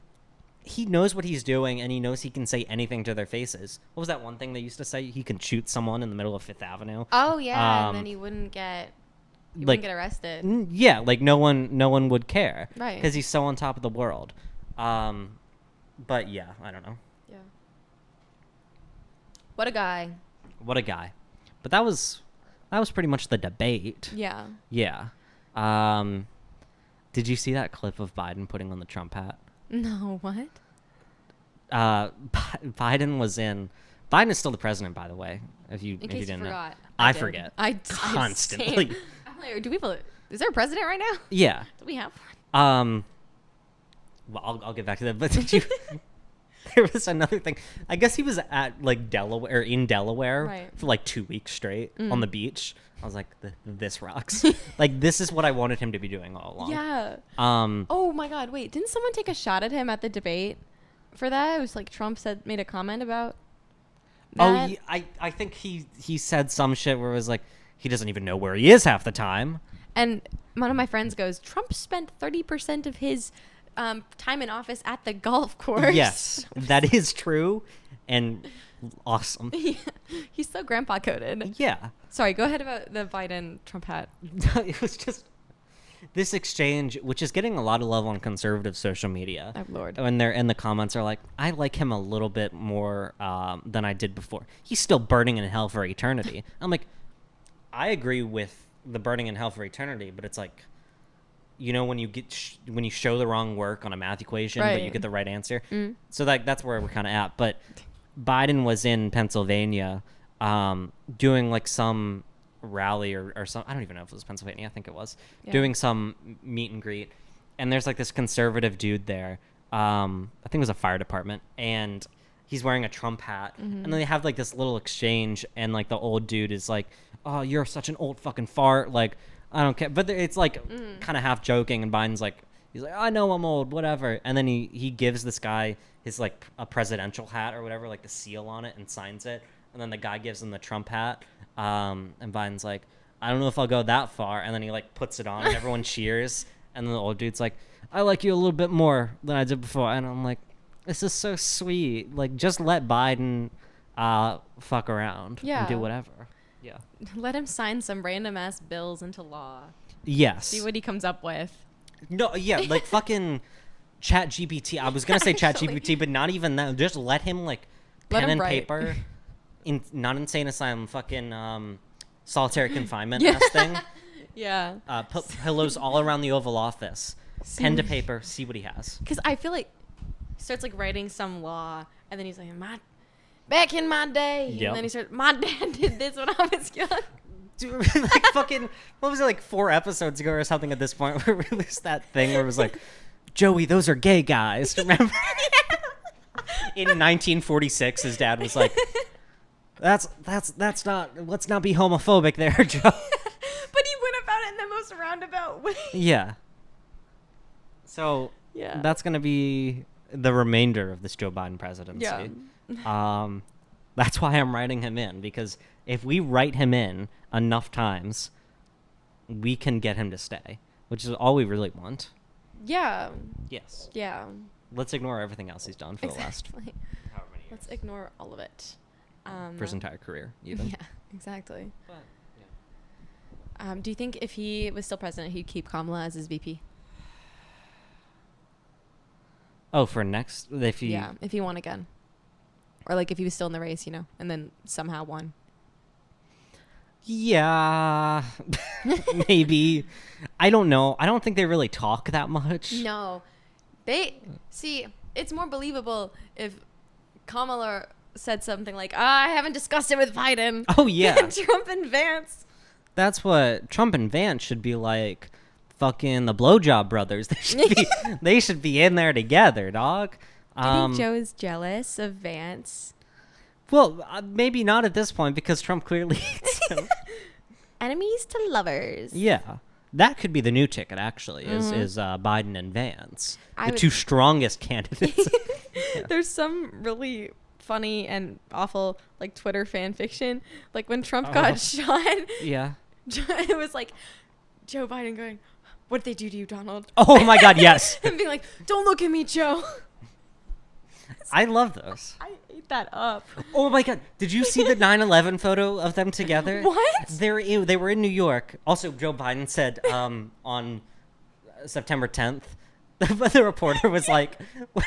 he knows what he's doing, and he knows he can say anything to their faces. What was that one thing they used to say? He can shoot someone in the middle of Fifth Avenue. Oh yeah. And then he wouldn't get wouldn't get arrested. Yeah, like no one would care, right? Because he's so on top of the world. But yeah, I don't know. Yeah. What a guy. But that was pretty much the debate. Yeah. Yeah. Did you see that clip of Biden putting on the Trump hat? No, what? Biden is still the president, by the way. If you didn't know. I forget. I constantly. Is there a president right now? Yeah. Do we have one? Well, I'll get back to that. But did you? There was another thing. I guess he was at like Delaware, in Delaware, for like 2 weeks straight on the beach. I was like, this rocks. Like, this is what I wanted him to be doing all along. Yeah. Oh my God! Wait, didn't someone take a shot at him at the debate for that? It was like Trump made a comment about that. Oh, I think he said some shit where it was like, he doesn't even know where he is half the time. And one of my friends goes, Trump spent 30% of his time in office at the golf course. Yes, that is true and awesome. He's so grandpa coded. Yeah. Sorry, go ahead about the Biden-Trump hat. It was just this exchange, which is getting a lot of love on conservative social media. Oh, Lord. When they're in the comments are like, I like him a little bit more than I did before. He's still burning in hell for eternity. I'm like, I agree with the burning in hell for eternity, but it's like, you know, when you get when you show the wrong work on a math equation, but you get the right answer. So that's where we're kind of at. But Biden was in Pennsylvania doing like some rally or some, I don't even know if it was Pennsylvania, I think it was, doing some meet and greet, and there's like this conservative dude there, I think it was a fire department, and he's wearing a Trump hat, and then they have like this little exchange, and like the old dude is like, oh, you're such an old fucking fart, like I don't care, but it's like kind of half joking, and Biden's like, he's like, I know I'm old, whatever, and then he gives this guy his like a presidential hat or whatever, like the seal on it, and signs it, and then the guy gives him the Trump hat. And Biden's like, I don't know if I'll go that far. And then he like puts it on and everyone cheers. And then the old dude's like, I like you a little bit more than I did before. And I'm like, this is so sweet. Like, just let Biden fuck around and do whatever. Yeah. Let him sign some random ass bills into law. Yes. See what he comes up with. No, yeah, like fucking ChatGPT. I was gonna say ChatGPT, but not even that. Just let him like pen and paper. In not insane asylum, fucking solitary confinement ass thing. Yeah. Put pillows all around the Oval Office. Pen to paper, see what he has. Because I feel like he starts like writing some law, and then he's like, back in my day. Yep. And then he starts, my dad did this when I was young. Dude, like fucking, what was it, like 4 episodes ago or something at this point, where we released that thing where it was like, Joey, those are gay guys. Remember? In 1946, his dad was like, That's not, let's not be homophobic there, Joe. But he went about it in the most roundabout way. Yeah. So that's going to be the remainder of this Joe Biden presidency. Yeah. That's why I'm writing him in, because if we write him in enough times, we can get him to stay, which is all we really want. Yeah. Yes. Yeah. Let's ignore everything else he's done for the last however many years. Let's ignore all of it. For his entire career, even. Yeah, exactly. But, yeah. Do you think if he was still president, he'd keep Kamala as his VP? Oh, for next, if he won again, or like if he was still in the race, you know, and then somehow won. Yeah, maybe. I don't know. I don't think they really talk that much. No, it's more believable if Kamala said something like, I haven't discussed it with Biden. Oh, yeah. Trump and Vance. That's what Trump and Vance should be like, fucking the blowjob brothers. They should be in there together, dog. Do you think Joe is jealous of Vance? Well, maybe not at this point, because Trump clearly hates him. Enemies to lovers. Yeah. That could be the new ticket, actually, is Biden and Vance. The two strongest candidates. Yeah. There's some really funny and awful like Twitter fan fiction, like when Trump got shot. Yeah. It was like Joe Biden going, "What'd they do to you, Donald?" Oh my God, yes. And being like, "Don't look at me, Joe." I love those. I ate that up. Oh my God, did you see the 9/11 photo of them together? What? They were in New York. Also, Joe Biden said on September 10th. But the reporter was like, what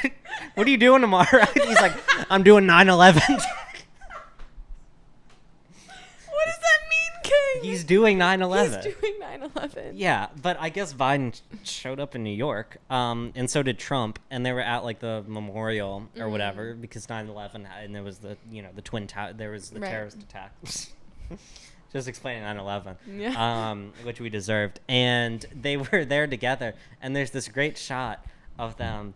are you doing tomorrow? He's like, I'm doing 9/11. What does that mean, King? He's doing 9/11. He's doing 9/11. Yeah, but I guess Biden showed up in New York, and so did Trump, and they were at like the memorial or whatever, because 9/11, and there was the Twin Tower, there was the terrorist attack. Just explaining 9/11, which we deserved. And they were there together. And there's this great shot of them,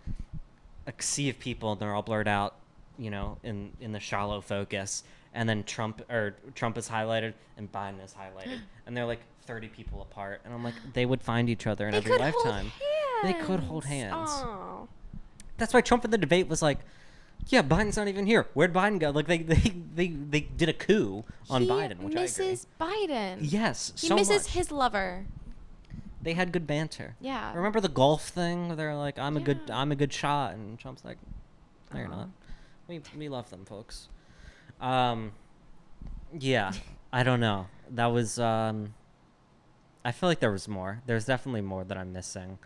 a sea of people, and they're all blurred out, you know, in the shallow focus. And then Trump is highlighted and Biden is highlighted. And they're like 30 people apart. And I'm like, they would find each other in every lifetime. They could hold hands. Aww. That's why Trump in the debate was like, yeah, Biden's not even here. Where'd Biden go? Like they did a coup on Biden, which I agree. He misses Biden. Yes, he so misses much. his lover. They had good banter. Yeah. Remember the golf thing where they're like, I'm a good shot, and Trump's like, no, you're not. We love them folks. Yeah, I don't know. That was I feel like there was more. There's definitely more that I'm missing,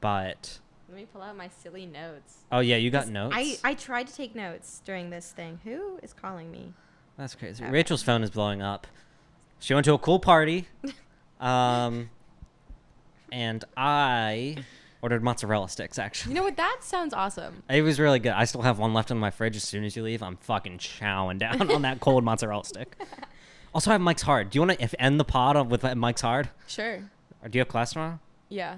but Let me pull out my silly notes. oh yeah, you got notes. I tried to take notes during this thing. Who is calling me? That's crazy. Okay. Rachel's phone is blowing up. She went to a cool party, and I ordered mozzarella sticks. Actually, You know what? That sounds awesome. it was really good. I still have one left in my fridge. As soon as you leave, I'm fucking chowing down on that cold mozzarella stick. Also, I have Mike's Hard. Do you want to end the pod with Mike's Hard? Sure. Or do you have class tomorrow? Yeah,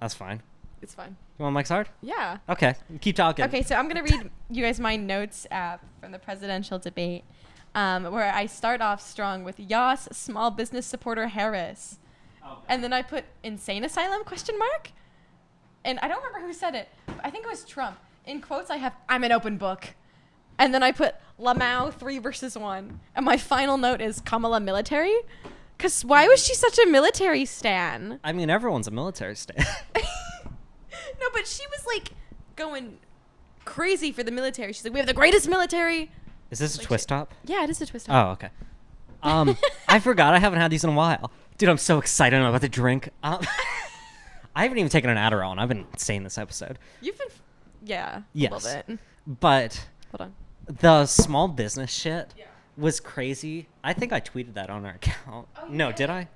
That's fine. it's fine. You want Mike's Hard? Yeah. Okay, keep talking. Okay, so I'm going to read you guys my notes app from the presidential debate, where I start off strong with Yas, small business supporter Harris. And then I put insane asylum ? And I don't remember who said it. But I think it was Trump. In quotes, I have, I'm an open book. And then I put Lamau 3 versus 1. And my final note is Kamala military. Because why was she such a military stan? I mean, everyone's a military state. No, but she was like going crazy for the military. She's like, we have the greatest military. Is this a Like twist top? Yeah, it is a twist top. Oh, okay. I forgot. I haven't had these in a while. Dude, I'm so excited. I'm about to drink. I haven't even taken an Adderall, and I've been insane this episode. You've been, yeah, Yes. a little bit. But Hold on. the small business shit was crazy. I think I tweeted that on our account. No, did I? you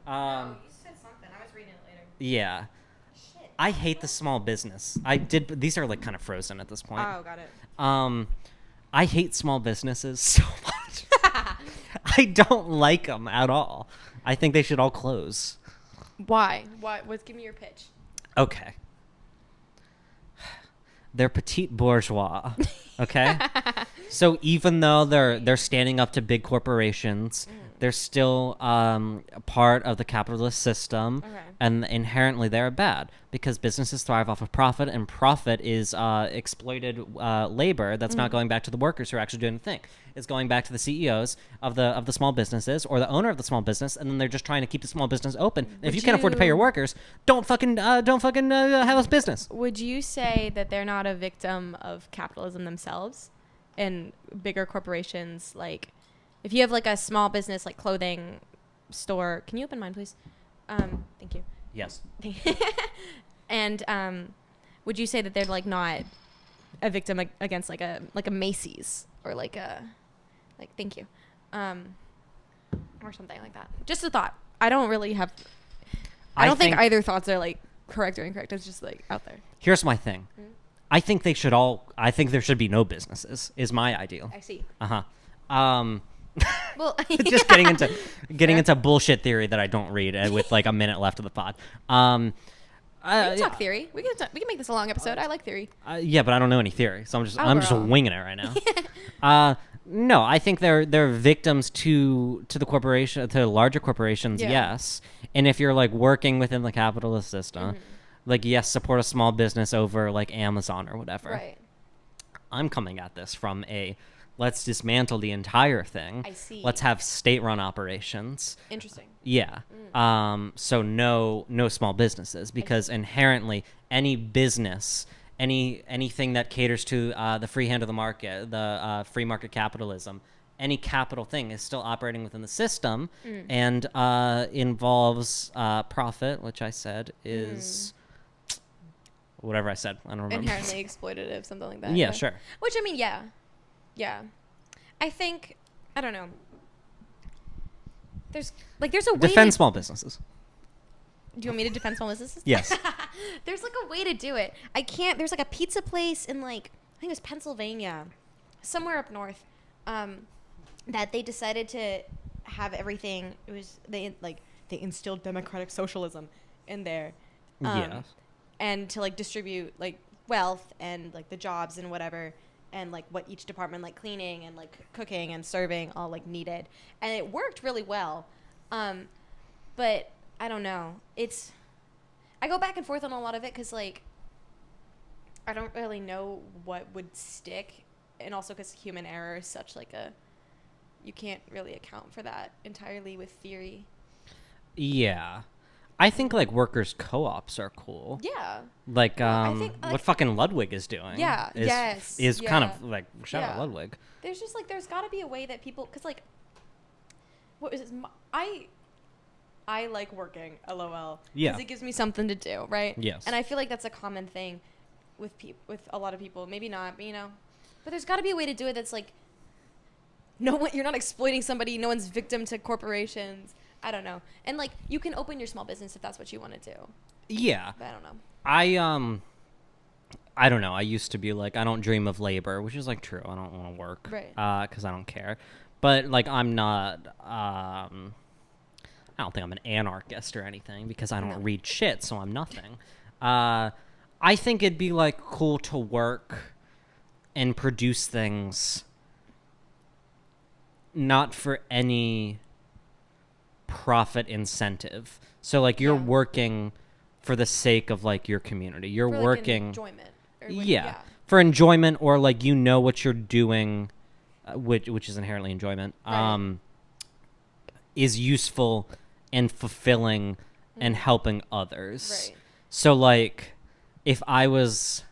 said something. I was reading it later. Yeah. Shit. I hate the small business. I did. These are like kind of frozen at this point. Oh, got it. I hate small businesses so much. I don't like them at all. I think they should all close. Why? Give me your pitch. Okay. They're petite bourgeois. Okay? So even though they're standing up to big corporations, they're still a part of the capitalist system. Okay. And inherently they're bad because businesses thrive off of profit, and profit is exploited labor that's not going back to the workers who are actually doing the thing. It's going back to the CEOs of the small businesses or the owner of the small business, and then they're just trying to keep the small business open. And if you can't afford to pay your workers, don't fucking have a business. Would you say that they're not a victim of capitalism themselves and bigger corporations? Like, if you have like a small business like clothing store, can you open mine, please? Thank you. Yes. And would you say that they're like not a victim against like a Macy's or like thank you, or something like that? Just a thought. I don't really have. I don't think either thoughts are like correct or incorrect. It's just like out there. Here's my thing. I think they should all. I think there should be no businesses. Is my ideal. I see. Well, Just getting into bullshit theory that I don't read with like a minute left of the pod. we can talk theory. We can make this a long episode. I like theory. Yeah, but I don't know any theory, so I'm just girl. winging it right now. No, I think they're victims to the corporation, to larger corporations. Yeah. Yes, and if you're like working within the capitalist system, like yes, support a small business over like Amazon or whatever. Right. I'm coming at this from a let's dismantle the entire thing. I see. Let's have state-run operations. Interesting. Yeah. So no small businesses, because inherently any business, anything that caters to the free hand of the market, the free market capitalism, any capital thing is still operating within the system and involves profit, which I said is whatever I said. I don't remember. Inherently exploitative, something like that. Yeah, sure. Which, I mean, yeah. I think, I don't know. There's a way Defend to, small businesses. Do you want me to defend small businesses? Yes. There's like a way to do it. There's like a pizza place in like, I think it was Pennsylvania, somewhere up north, that they decided to have everything. It was, they instilled democratic socialism in there. Yeah. And to like distribute like wealth and like the jobs and whatever, and like what each department, like cleaning and like cooking and serving, all like needed, and it worked really well. But I don't know. I go back and forth on a lot of it because like I don't really know what would stick, and also because human error is such like you can't really account for that entirely with theory. Yeah. I think like workers' co-ops are cool. Yeah. Like I think, what like- fucking Ludwig is doing. Yeah, is, yes, is kind yeah. of like shout out Yeah. Ludwig. There's just like there's got to be a way that people, because like, what is it? I like working, lol. Yeah. Because it gives me something to do, right? Yes. And I feel like that's a common thing with with a lot of people. Maybe not, but but there's got to be a way to do it that's like, no one, you're not exploiting somebody. No one's victim to corporations. I don't know. And like, you can open your small business if that's what you want to do. Yeah. But I don't know. I don't know. I used to be like, I don't dream of labor, which is like true. I don't want to work, Right. Because I don't care. But like, I'm not. I don't think I'm an anarchist or anything because I don't read shit, so I'm nothing. I think it'd be like cool to work and produce things not for any profit incentive. So like you're working for the sake of like your community. You're For, like, working enjoyment. Or, like, yeah, for enjoyment, or like what you're doing, which is inherently enjoyment. Right. Is useful and fulfilling and helping others. Right. So like if I was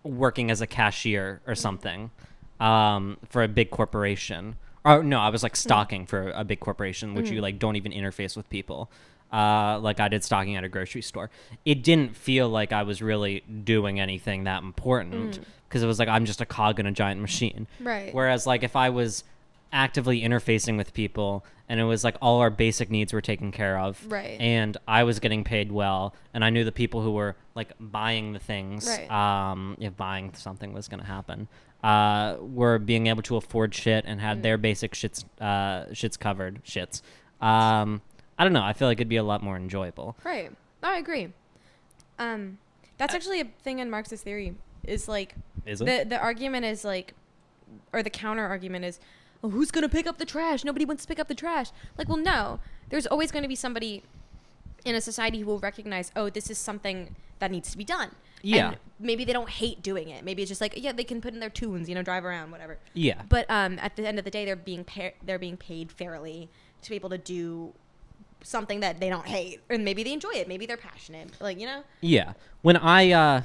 working as a cashier or something for a big corporation, or no, I was like stocking for a big corporation, which you like don't even interface with people. Like I did stocking at a grocery store. It didn't feel like I was really doing anything that important because it was like I'm just a cog in a giant machine. Right. Whereas like if I was actively interfacing with people and it was like all our basic needs were taken care of, Right. and I was getting paid well, and I knew the people who were like buying the things, Right. if buying something was going to happen, were being able to afford shit and had their basic shits covered. I don't know. I feel like it'd be a lot more enjoyable. Right. I agree. That's actually a thing in Marxist theory. Is like Is it? the argument is like, or the counter argument is, oh, who's gonna pick up the trash? Nobody wants to pick up the trash. Like, well, no. There's always going to be somebody in a society who will recognize, oh, this is something that needs to be done. Yeah. And maybe they don't hate doing it. Maybe it's just like, yeah, they can put in their tunes, drive around, whatever. Yeah. But at the end of the day, they're being paid fairly to be able to do something that they don't hate, and maybe they enjoy it, maybe they're passionate, like, Yeah. When I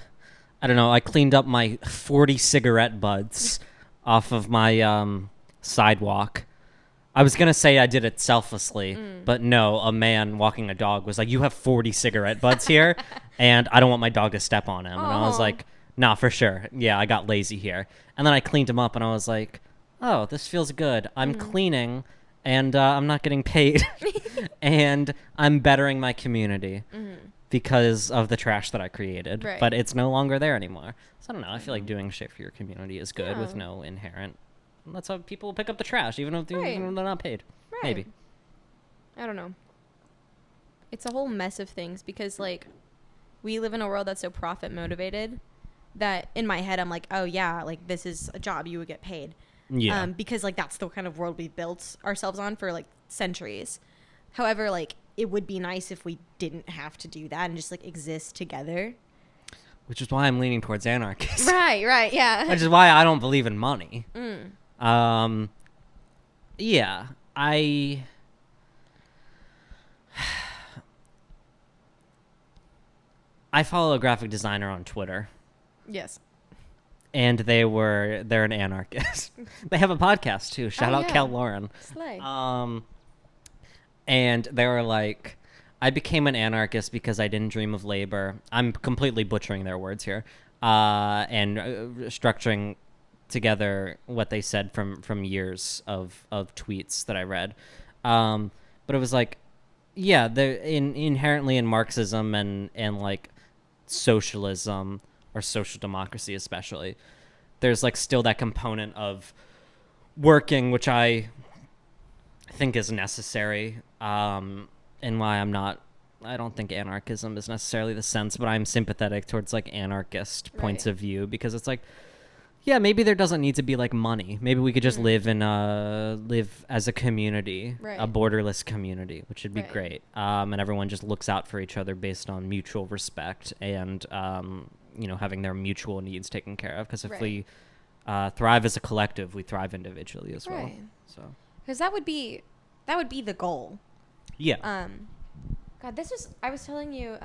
don't know, I cleaned up my 40 cigarette butts off of my sidewalk. I was gonna say I did it selflessly, but no, a man walking a dog was like, "You have 40 cigarette butts here, and I don't want my dog to step on him." And I was Aw. like, "Nah, for sure. Yeah, I got lazy here." And then I cleaned him up, and I was like, "Oh, this feels good. I'm cleaning, and I'm not getting paid, and I'm bettering my community because of the trash that I created. Right. But it's no longer there anymore." So I don't know. I feel like doing shit for your community is good with Yeah. no inherent. That's how people pick up the trash, even if Right. they're not paid. Right. Maybe. I don't know. It's a whole mess of things because, like, we live in a world that's so profit motivated that in my head I'm like, oh yeah, like this is a job, you would get paid. Yeah. Because like that's the kind of world we've built ourselves on for like centuries. However, like it would be nice if we didn't have to do that and just like exist together. Which is why I'm leaning towards anarchist. Right, yeah. Which is why I don't believe in money. Yeah, I follow a graphic designer on Twitter, Yes. and they're an anarchist. They have a podcast too. Shout out yeah. Kel Lauren. Slay. And they were like, I became an anarchist because I didn't dream of labor. I'm completely butchering their words here, and structuring together what they said from years of tweets that I read. But it was like, yeah, they're inherently in Marxism and like socialism or social democracy especially, there's like still that component of working, which I think is necessary, and why I don't think anarchism is necessarily the sense, but I'm sympathetic towards like anarchist points Right. of view, because it's like, yeah, maybe there doesn't need to be like money. Maybe we could just live as a community, Right. a borderless community, which would be Right. great. And everyone just looks out for each other based on mutual respect and having their mutual needs taken care of. Because if Right. we thrive as a collective, we thrive individually as well. Right. So Because that would be the goal. Yeah. God, I was telling you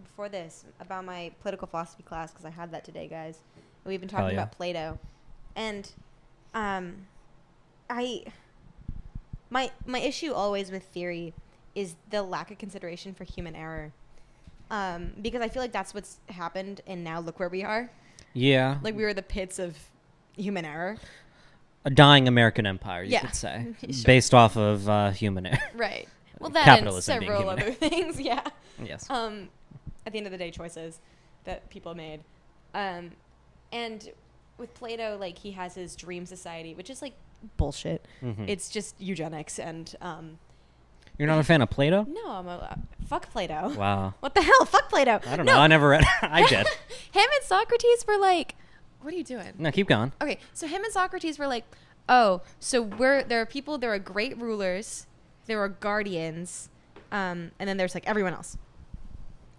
before this about my political philosophy class because I had that today, guys. We've been talking about Plato, and my issue always with theory is the lack of consideration for human error, because I feel like that's what's happened, and now look where we are. Yeah. Like we were the pits of human error. A dying American empire, you could say, Sure. based off of human error. Right. Well, that Capitalism and being several human other things. Yeah. Yes. At the end of the day, choices that people made. And with Plato, like, he has his dream society, which is like bullshit. Mm-hmm. It's just eugenics and You're not a fan of Plato? no, fuck Plato. Wow. What the hell? Fuck Plato. I don't know. I never read. I did. Him and Socrates were like, what are you doing? No, keep going. Okay, so him and Socrates were like, oh, so there are great rulers, there are guardians, and then there's like everyone else.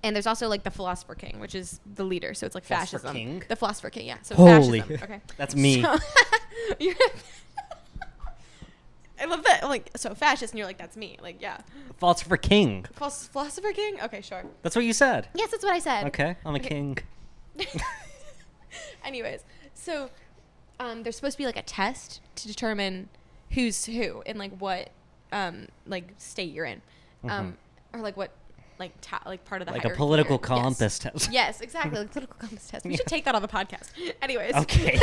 And there's also like the philosopher king, which is the leader. So it's like Philosopher fascism. king? The philosopher king, yeah. So Holy. fascism. Okay. That's me. So I love that. Like, so fascist, and you're like, that's me. Like, yeah. Philosopher king. Philosopher king? Okay, sure. That's what you said. Yes, that's what I said. Okay, I'm a king. Anyways, so there's supposed to be like a test to determine who's who and like what like state you're in, or like what like part of the Like a hierarchy political you're in. compass test. Yes, exactly, like political compass test. We should take that on the podcast. Anyways, Okay.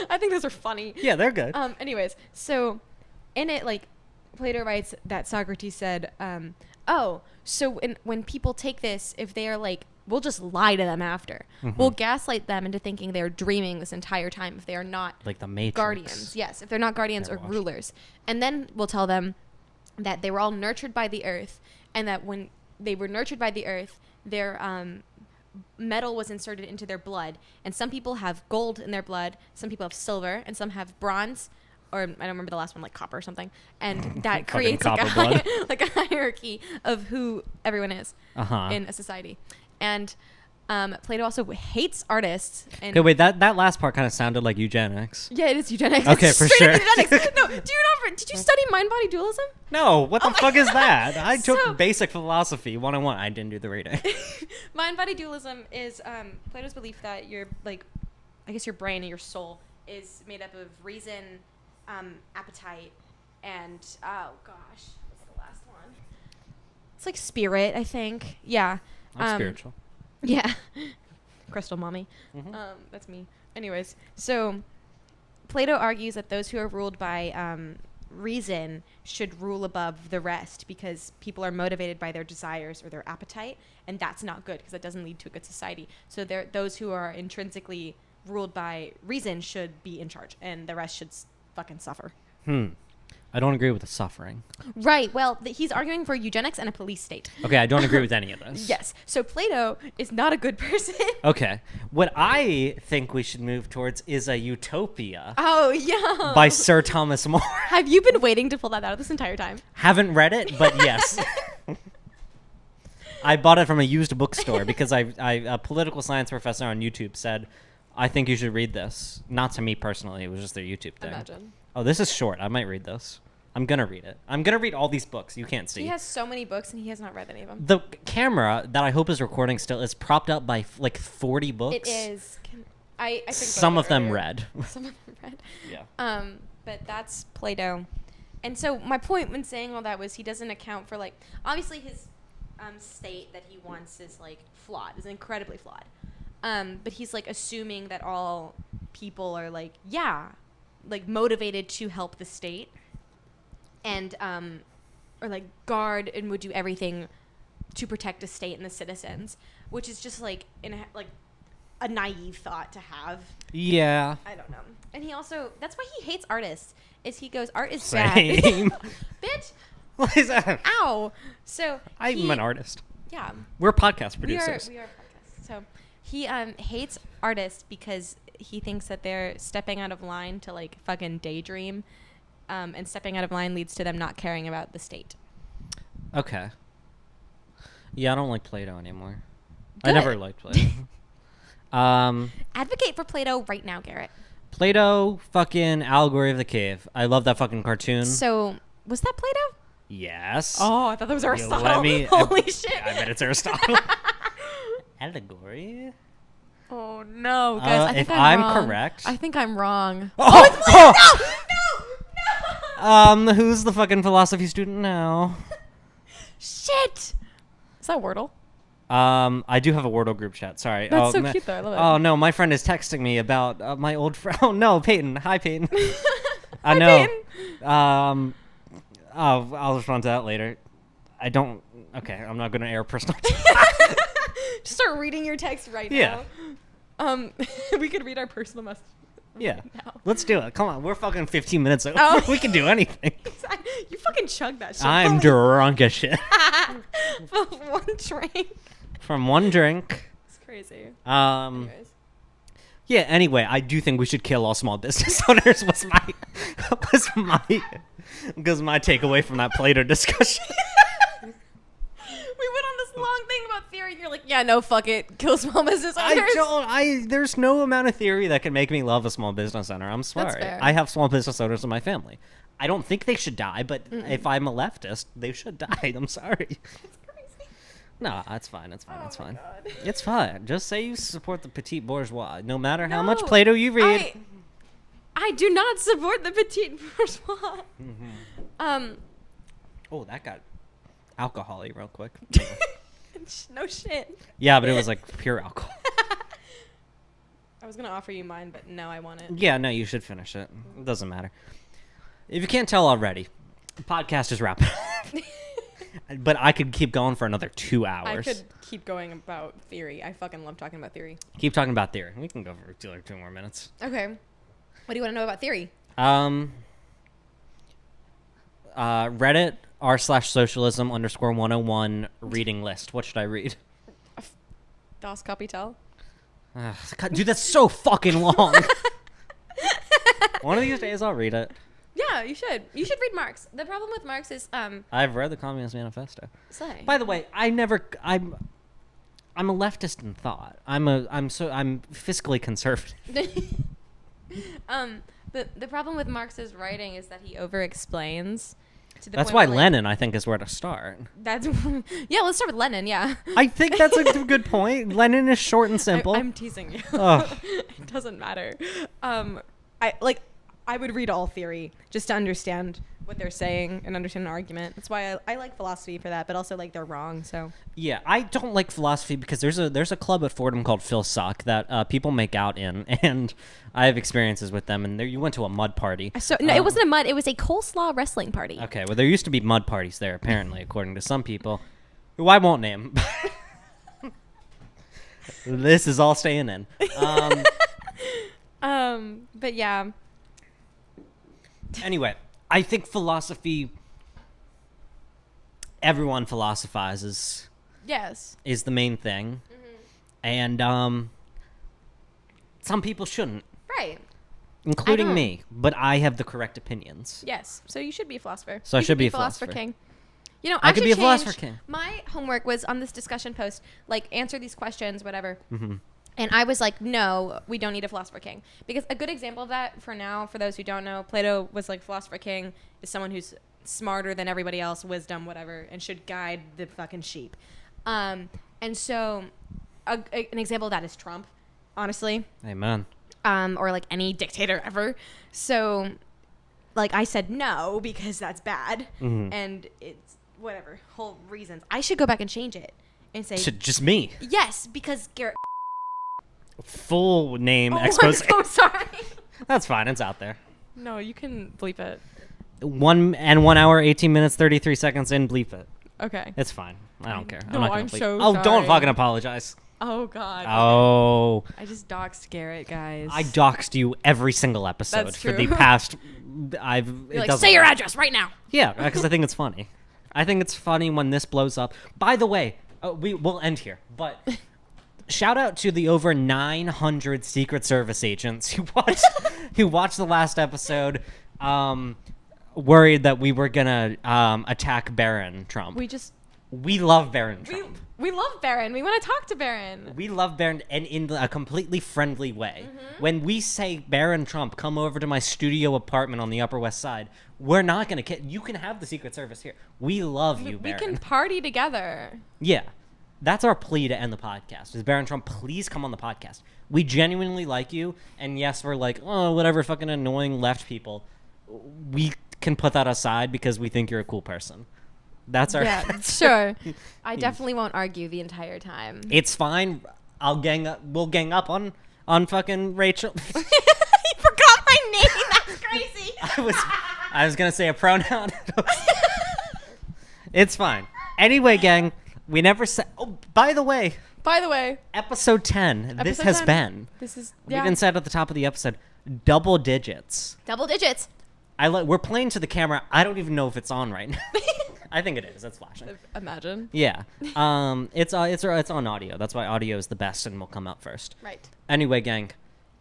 I think those are funny. Yeah, they're good. Anyways, so in it, like Plato writes that Socrates said, oh, so when people take this, if they are like, we'll just lie to them after. We'll gaslight them into thinking they're dreaming this entire time if they are not Like the Matrix. guardians. Yes, if they're not guardians or rulers. And then we'll tell them that they were all nurtured by the earth, and that when they were nurtured by the earth, their metal was inserted into their blood. And some people have gold in their blood, some people have silver, and some have bronze, or I don't remember the last one, like copper or something. And that creates like blood. like a hierarchy of who everyone is in a society. And Plato also hates artists. And Okay, wait, that last part kind of sounded like eugenics. yeah, it is eugenics. Okay, It's for straight up sure. eugenics. No, did you study mind-body dualism? No, what the fuck is that? I took So- basic philosophy 101. I didn't do the reading. Mind-body dualism is Plato's belief that your, like, I guess your brain and your soul is made up of reason, appetite, and oh gosh, what's the last one? It's like spirit, I think. Yeah. I'm spiritual. Yeah. Crystal mommy. That's me. Anyways, so Plato argues that those who are ruled by reason should rule above the rest because people are motivated by their desires or their appetite, and that's not good because that doesn't lead to a good society. So those who are intrinsically ruled by reason should be in charge, and the rest should fucking suffer. I don't agree with the suffering. Right. Well, he's arguing for eugenics and a police state. Okay, I don't agree with any of this. Yes. So Plato is not a good person. Okay. What I think we should move towards is a utopia Oh, yeah. by Sir Thomas More. Have you been waiting to pull that out this entire time? Haven't read it, but yes. I bought it from a used bookstore because a political science professor on YouTube said, I think you should read this. Not to me personally. It was just their YouTube thing. Imagine. Oh, this is short. I might read this. I'm going to read it. I'm going to read all these books. You can't see. He has so many books, and he has not read any of them. The camera that I hope is recording still is propped up by like 40 books. It is. I think Some of them read. Some of them read. Yeah. But that's Plato. And so my point when saying all that was he doesn't account for, like, obviously his state that he wants is, like, flawed, is incredibly flawed. But he's, like, assuming that all people are, like, like, motivated to help the state and, or, like, guard and would do everything to protect the state and the citizens, which is just, like, a naive thought to have. Yeah. I don't know. And he also, that's why he hates artists, is he goes, art is Same. bad. Bitch. What is that? Ow. So I'm an artist. Yeah. We're podcast producers. We are podcasts. So he hates artists because he thinks that they're stepping out of line to, like, fucking daydream. And stepping out of line leads to them not caring about the state. Okay. Yeah, I don't like Plato anymore. Good. I never liked Plato. Advocate for Plato right now, Garrett. Plato, fucking Allegory of the Cave. I love that fucking cartoon. So, was that Plato? Yes. Oh, I thought that was You Aristotle. let me. Holy shit. I bet it's Aristotle. Allegory. Oh no, guys! I think if I'm I'm wrong. correct. I think I'm wrong. Who's the fucking philosophy student now? Shit! Is that Wordle? I do have a Wordle group chat. Sorry. That's so cute though. I love it. Oh no, my friend is texting me about my old friend. Oh no, Peyton. Hi, Peyton. I Hi, know. Peyton. I'll respond to that later. I don't. Okay, I'm not gonna air personal. Just start reading your text right Yeah. now. We could read our personal message. Yeah. now. Let's do it. Come on, we're fucking 15 minutes over. Oh. We can do anything. You fucking chug that shit. I'm Holy- drunk as shit One drink. from one drink. It's crazy. Anyways. Yeah. Anyway, I do think we should kill all small business owners. Was my takeaway from that Plato discussion. We went on this long thing about theory, and you're like, yeah, no, fuck it. Kill small business owners. There's no amount of theory that can make me love a small business owner. I'm sorry. fair. I have small business owners in my family. I don't think they should die, but if I'm a leftist, they should die. I'm sorry. It's crazy. No, it's fine. It's fine. Oh It's my fine. God. It's fine. Just say you support the petite bourgeois, no matter how much No, Plato you read. I do not support the petite bourgeois. Oh, that got alcohol-y real quick. No shit. Yeah, but it was like pure alcohol. I was gonna offer you mine, but no, I want it. Yeah, no, you should finish it. It doesn't matter. If you can't tell already, the podcast is wrapping up. But I could keep going for another 2 hours. I could keep going about theory. I fucking love talking about theory. Keep talking about theory. We can go for like 2 more minutes. Okay. What do you want to know about theory? Reddit r/socialism_101 reading list. What should I read? Das Kapital. God, dude, that's so fucking long. One of these days I'll read it. Yeah, you should. You should read Marx. The problem with Marx is I've read the Communist Manifesto. Slay. By the way, I'm a leftist in thought. I'm fiscally conservative. The problem with Marx's writing is that he over-explains. That's why Lenin, I think, is where to start. That's yeah. Let's start with Lenin. Yeah. I think that's a good point. Lenin is short and simple. I'm teasing you. Ugh. It doesn't matter. I would read all theory just to understand what they're saying and understand an argument. That's why I like philosophy for that, but also like they're wrong. So Yeah, I don't like philosophy because there's a club at Fordham called Phil Suck that people make out in, and I have experiences with them. And there, you went to a mud party. So no, it wasn't a mud. It was a coleslaw wrestling party. Okay, well there used to be mud parties there apparently, according to some people, who I won't name. This is all staying in. But yeah. Anyway, I think philosophy. Everyone philosophizes. Yes. Is the main thing, and some people shouldn't, Right. including me. But I have the correct opinions. Yes. So you should be a philosopher. So I You should be a philosopher. king. You know, I could should be a philosopher change- king. My homework was on this discussion post, like answer these questions, whatever. Mm-hmm. And I was like, no, we don't need a philosopher king. Because a good example of that for now, for those who don't know, Plato was like philosopher king is someone who's smarter than everybody else, wisdom, whatever, and should guide the fucking sheep. And so an example of that is Trump, honestly. Amen. Or like any dictator ever. So like I said no because that's bad. Mm-hmm. And it's whatever, whole reasons. I should go back and change it and say Just me. yes, because Garrett. Full name Oh, expose. I'm so sorry. That's fine. It's out there. No, you can bleep it. 1 hour, 18 minutes, 33 seconds in. Bleep it. Okay. It's fine. I don't care. No, not gonna I'm bleep. so Oh, don't sorry. fucking apologize. Oh God. Oh, I just doxed Garrett, guys. I doxed you every single episode That's for the true. past. You're like, doesn't say your matter. address right now. Yeah, because I think it's funny. I think it's funny when this blows up. By the way, we'll end here, but shout out to the over 900 Secret Service agents who watched the last episode, worried that we were gonna attack Barron Trump. We just We love Barron Trump. We love Barron. We want to talk to Barron. We love Barron, and in a completely friendly way. When we say, Barron Trump, come over to my studio apartment on the Upper West Side, we're not going to... You can have the Secret Service here. We love you, Barron. We can party together. Yeah. That's our plea to end the podcast, is Barron Trump, please come on the podcast. We genuinely like you, and yes, we're like, oh, whatever, fucking annoying left people. We can put that aside because we think you're a cool person. That's our... Yeah, sure. I definitely won't argue the entire time. It's fine. We'll gang up on fucking Rachel. You forgot my name. That's crazy. I was gonna say a pronoun. It's fine. Anyway, gang, we never said... Oh, by the way, episode 10. This has 10. been... This is... We even said at the top of the episode, double digits. Double digits. We're playing to the camera. I don't even know if it's on right now. I think it is. It's flashing. Imagine. Yeah. It's on audio. That's why audio is the best and will come out first. Right. Anyway, gang,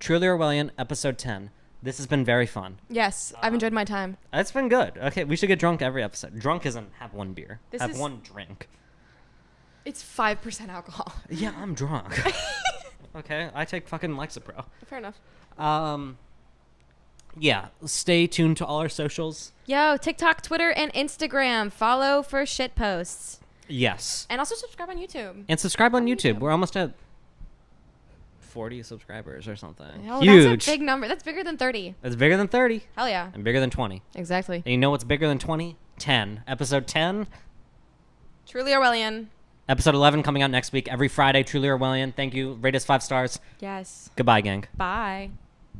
Truly Orwellian, episode 10. This has been very fun. Yes, I've enjoyed my time. It's been good. Okay, we should get drunk every episode. Drunk isn't have one beer. Have one drink. It's 5% alcohol. Yeah, I'm drunk. Okay, I take fucking Lexapro. Fair enough. Yeah, stay tuned to all our socials. Yo, TikTok, Twitter, and Instagram. Follow for shit posts. Yes. And also subscribe on YouTube. And subscribe on YouTube. We're almost at 40 subscribers or something. Oh, Huge. That's a big number. That's bigger than 30. It's bigger than 30. Hell yeah. And bigger than 20. Exactly. And you know what's bigger than 20? 10. Episode 10. Truly Orwellian. Episode 11 coming out next week. Every Friday, Truly Orwellian. Thank you. Rate us 5 stars. Yes. Goodbye, gang. Bye.